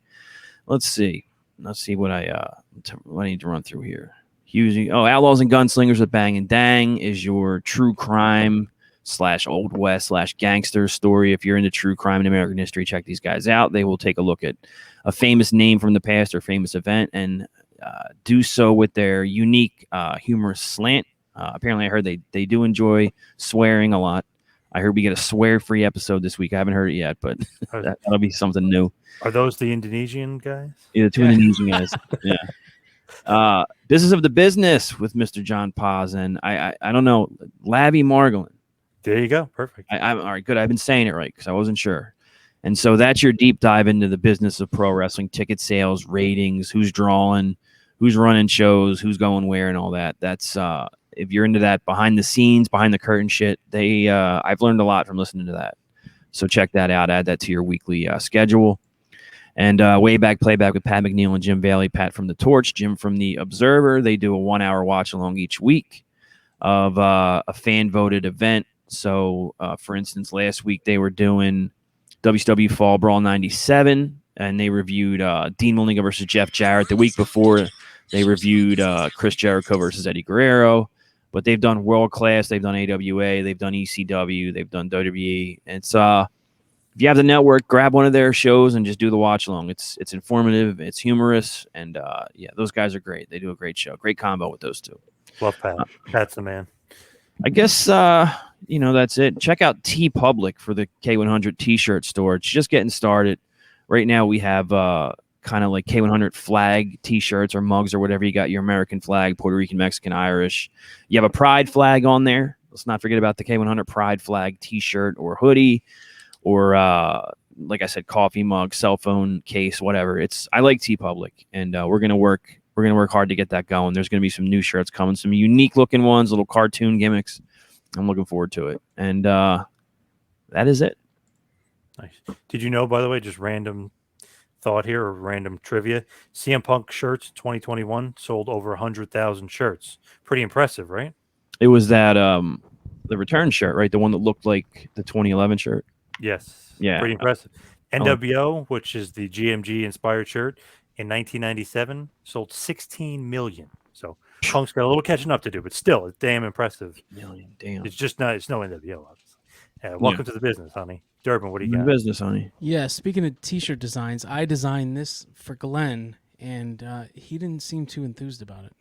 Let's see what I need to run through here. Husey, Outlaws and Gunslingers with Bang and Dang is your true crime / Old West / gangster story. If you're into true crime in American history, check these guys out. They will take a look at a famous name from the past or famous event and do so with their unique humorous slant. Apparently, I heard they do enjoy swearing a lot. I heard we get a swear-free episode this week. I haven't heard it yet, but that'll be something new. Are those the Indonesian guys? Yeah, the two Indonesian guys. Yeah. Business of the Business with Mr. John Poz, and I don't know, Labby Margolin. There you go. Perfect. I'm all right. Good. I've been saying it right because I wasn't sure. And so that's your deep dive into the business of pro wrestling, ticket sales, ratings, who's drawing, who's running shows, who's going where, and all that. That's if you're into that behind the scenes, behind the curtain shit. I've learned a lot from listening to that. So check that out. Add that to your weekly schedule. And way back playback with Pat McNeil and Jim Bailey. Pat from The Torch, Jim from The Observer. They do a 1-hour watch along each week of a fan voted event. So, for instance, last week they were doing WCW Fall Brawl 97, and they reviewed Dean Malenga versus Jeff Jarrett. The week before, they reviewed Chris Jericho versus Eddie Guerrero. But they've done World Class, they've done AWA, they've done ECW, they've done WWE. And it's if you have the network, grab one of their shows and just do the watch along. It's informative, it's humorous, and those guys are great. They do a great show. Great combo with those two. Love Pat. Pat's the man. I guess that's it. Check out T Public for the K100 T-shirt store. It's just getting started. Right now we have kind of like K100 flag T-shirts or mugs or whatever. You got your American flag, Puerto Rican, Mexican, Irish. You have a pride flag on there. Let's not forget about the K100 Pride flag T-shirt or hoodie, or like I said, coffee mug, cell phone case, whatever. I like TeePublic, and we're gonna work hard to get that going. There's gonna be some new shirts coming, some unique looking ones, little cartoon gimmicks. I'm looking forward to it, and that is it. Nice. Did you know, by the way, just random thought here or random trivia, CM Punk shirts 2021 sold over 100,000 shirts. Pretty impressive, right? It was that the return shirt, right? The one that looked like the 2011 shirt. Yes. Yeah. Pretty impressive. NWO, which is the GMG inspired shirt, in 1997 sold 16 million. So Punk's got a little catching up to do, but still, it's damn impressive. Million, damn. It's just not. It's no NWO, obviously. Welcome to the business, honey. Durband, what do you got? Business, honey. Yeah, speaking of T-shirt designs, I designed this for Glenn, and he didn't seem too enthused about it.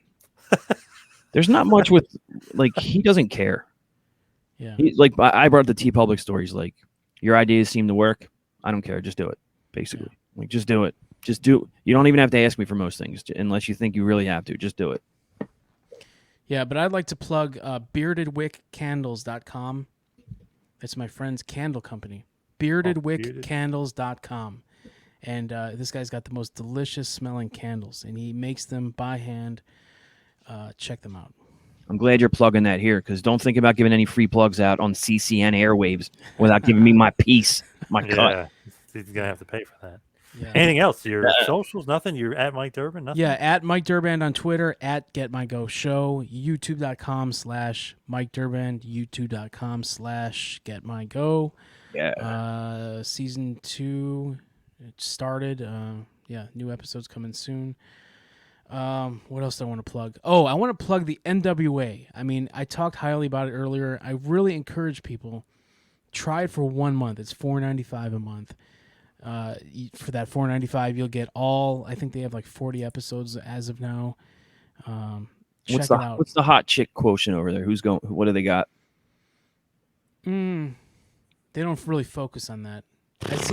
There's not much with, like, he doesn't care. Yeah. I brought the TeePublic story. He's like, your ideas seem to work. I don't care. Just do it. Basically, like, just do it. Just do. You don't even have to ask me for most things unless you think you really have to. Just do it. Yeah, but I'd like to plug beardedwickcandles.com. It's my friend's candle company. beardedwickcandles.com. And this guy's got the most delicious smelling candles, and he makes them by hand. Check them out. I'm glad you're plugging that here, because don't think about giving any free plugs out on CCN airwaves without giving me my piece, my cut. Yeah, he's going to have to pay for that. Yeah. Anything else? Your socials? Nothing? You're at Mike Durband? Nothing? Yeah, at Mike Durband on Twitter, at Get My Go Show, youtube.com/Mike Durband, youtube.com/Get My Go. Yeah. Season 2 it started. New episodes coming soon. What else do I want to plug? Oh, I want to plug the NWA. I mean, I talked highly about it earlier. I really encourage people, try it for 1 month. It's $4.95 a month. For that $4.95, you'll get all. I think they have like 40 episodes as of now. Check it out. What's the hot chick quotient over there? Who's going? What do they got? They don't really focus on that.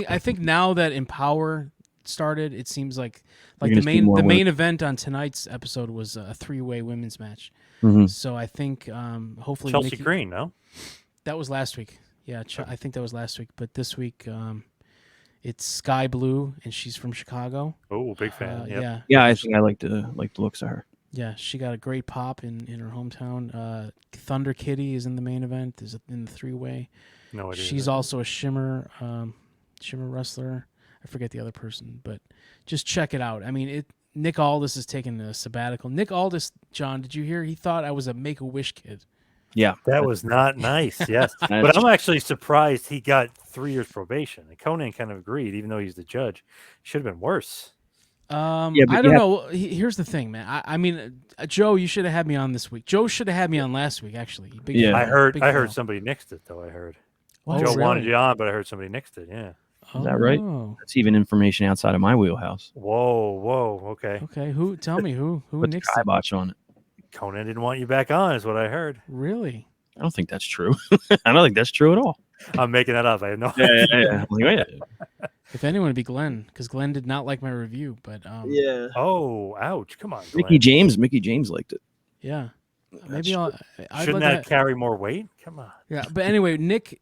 I think now that Empower started, it seems like the main event on tonight's episode was a 3-way women's match. Mm-hmm. So I think hopefully Chelsea Green, no? That was last week. Yeah, I think that was last week. But this week, it's Sky Blue, and she's from Chicago. Oh, big fan. Yep. Yeah. I think I like the looks of her. Yeah, she got a great pop in her hometown. Thunder Kitty is in the main event. Is in the 3-way. No idea. She's also a Shimmer wrestler. I forget the other person, but just check it out. I mean, Nick Aldis is taking a sabbatical. Nick Aldis, John, did you hear? He thought I was a Make-A-Wish kid. Yeah. That was not nice, yes. But I'm actually surprised he got 3 years probation. And Conan kind of agreed, even though he's the judge. Should have been worse. I don't know. Here's the thing, man. I mean, Joe, you should have had me on this week. Joe should have had me on last week, actually. I heard somebody nixed it, though, I heard. Oh, Joe really? wanted you on, but I heard somebody nixed it, yeah. Is that right? That's even information outside of my wheelhouse. Whoa, okay. Okay, tell me who Put nixed the it? kibosh on it. Conan didn't want you back on, is what I heard. Really? I don't think that's true. I don't think that's true at all. I'm making that up. I have no idea. Yeah. If anyone, it'd be Glenn, because Glenn did not like my review. But yeah. Oh, ouch! Come on, Glenn. Mickey James liked it. Yeah. Maybe I'll. Shouldn't that carry more weight? Come on. Yeah, but anyway, Nick,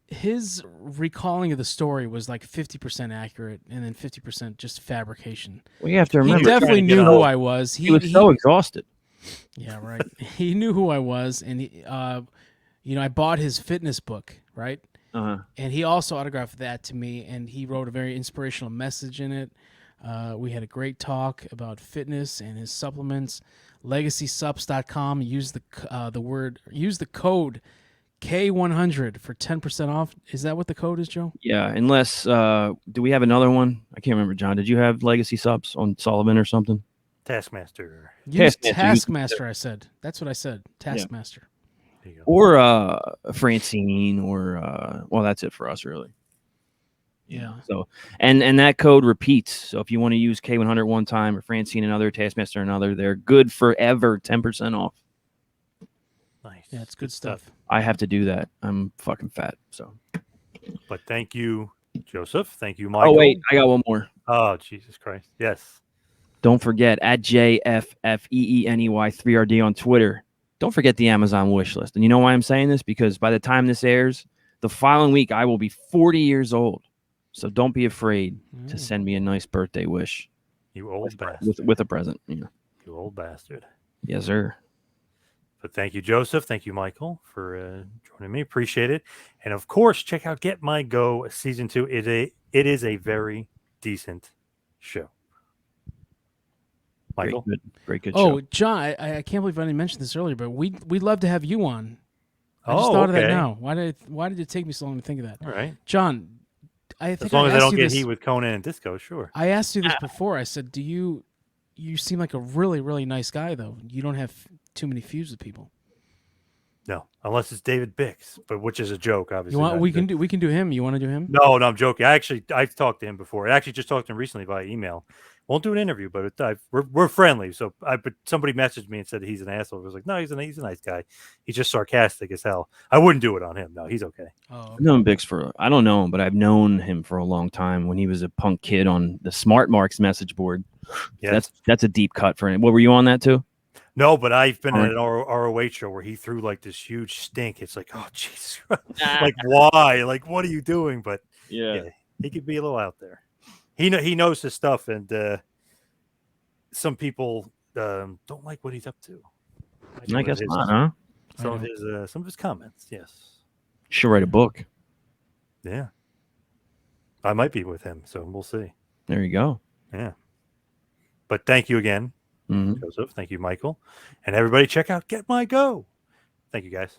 his recalling of the story was like 50% accurate, and then 50% just fabrication. Well, you have to remember. He definitely knew who I was. He was so exhausted. Yeah, right. He knew who I was, and I bought his fitness book, right? Uh-huh. And he also autographed that to me, and he wrote a very inspirational message in it. We had a great talk about fitness and his supplements. LegacySups.com. Use the code K100 for 10% off. Is that what the code is, Joe? Yeah, unless do we have another one? I can't remember, John. Did you have Legacy Subs on Sullivan or something? Taskmaster. Use Taskmaster, I said. That's what I said. Taskmaster. There you go. Or Francine, or well, that's it for us, really. Yeah. So and that code repeats. So if you want to use K100 one time, or Francine another, Taskmaster another, they're good forever. 10% off. Nice. Yeah, it's good stuff. I have to do that. I'm fucking fat. So. But thank you, Joseph. Thank you, Michael. Oh wait, I got one more. Oh Jesus Christ! Yes. Don't forget at JFFEENEY 3RD on Twitter. don't forget the Amazon wish list. And you know why I'm saying this? Because by the time this airs, the following week, I will be 40 years old. So don't be afraid to send me a nice birthday wish. You old bastard. With a present. Yeah. You old bastard. Yes, sir. But thank you, Joseph. Thank you, Michael, for joining me. Appreciate it. And of course, check out Get My Go Season 2. It is a very decent show. Michael? Great good show. Oh, John, I can't believe I didn't mention this earlier, but we'd love to have you on. I just thought of that now. Why did it take me so long to think of that? All right. John, I think as long as I don't get this, heat with Konnan and Disco, sure. I asked you this before. I said, you seem like a really, really nice guy, though. You don't have too many feuds with people. No, unless it's David Bix, but which is a joke, obviously. We can do him. You want to do him? No, I'm joking. I've talked to him before. I actually just talked to him recently via email. Won't do an interview, but we're friendly. So but somebody messaged me and said he's an asshole. I was like, no, he's a nice guy. He's just sarcastic as hell. I wouldn't do it on him. No, he's okay. Oh, okay. I've known Bix I don't know him, but I've known him for a long time when he was a punk kid on the Smart Marks message board. Yes. That's a deep cut for him. What, were you on that too? No, but I've been at an ROH show where he threw like this huge stink. It's like, oh, jeez. Like, why? Like, what are you doing? But yeah, he could be a little out there. He knows his stuff, and some people don't like what he's up to. I guess not, huh? Some of his comments, yes. Should write a book. Yeah, I might be with him, so we'll see. There you go. Yeah, but thank you again, Joseph. Thank you, Michael, and everybody. Check out Get My Go. Thank you, guys.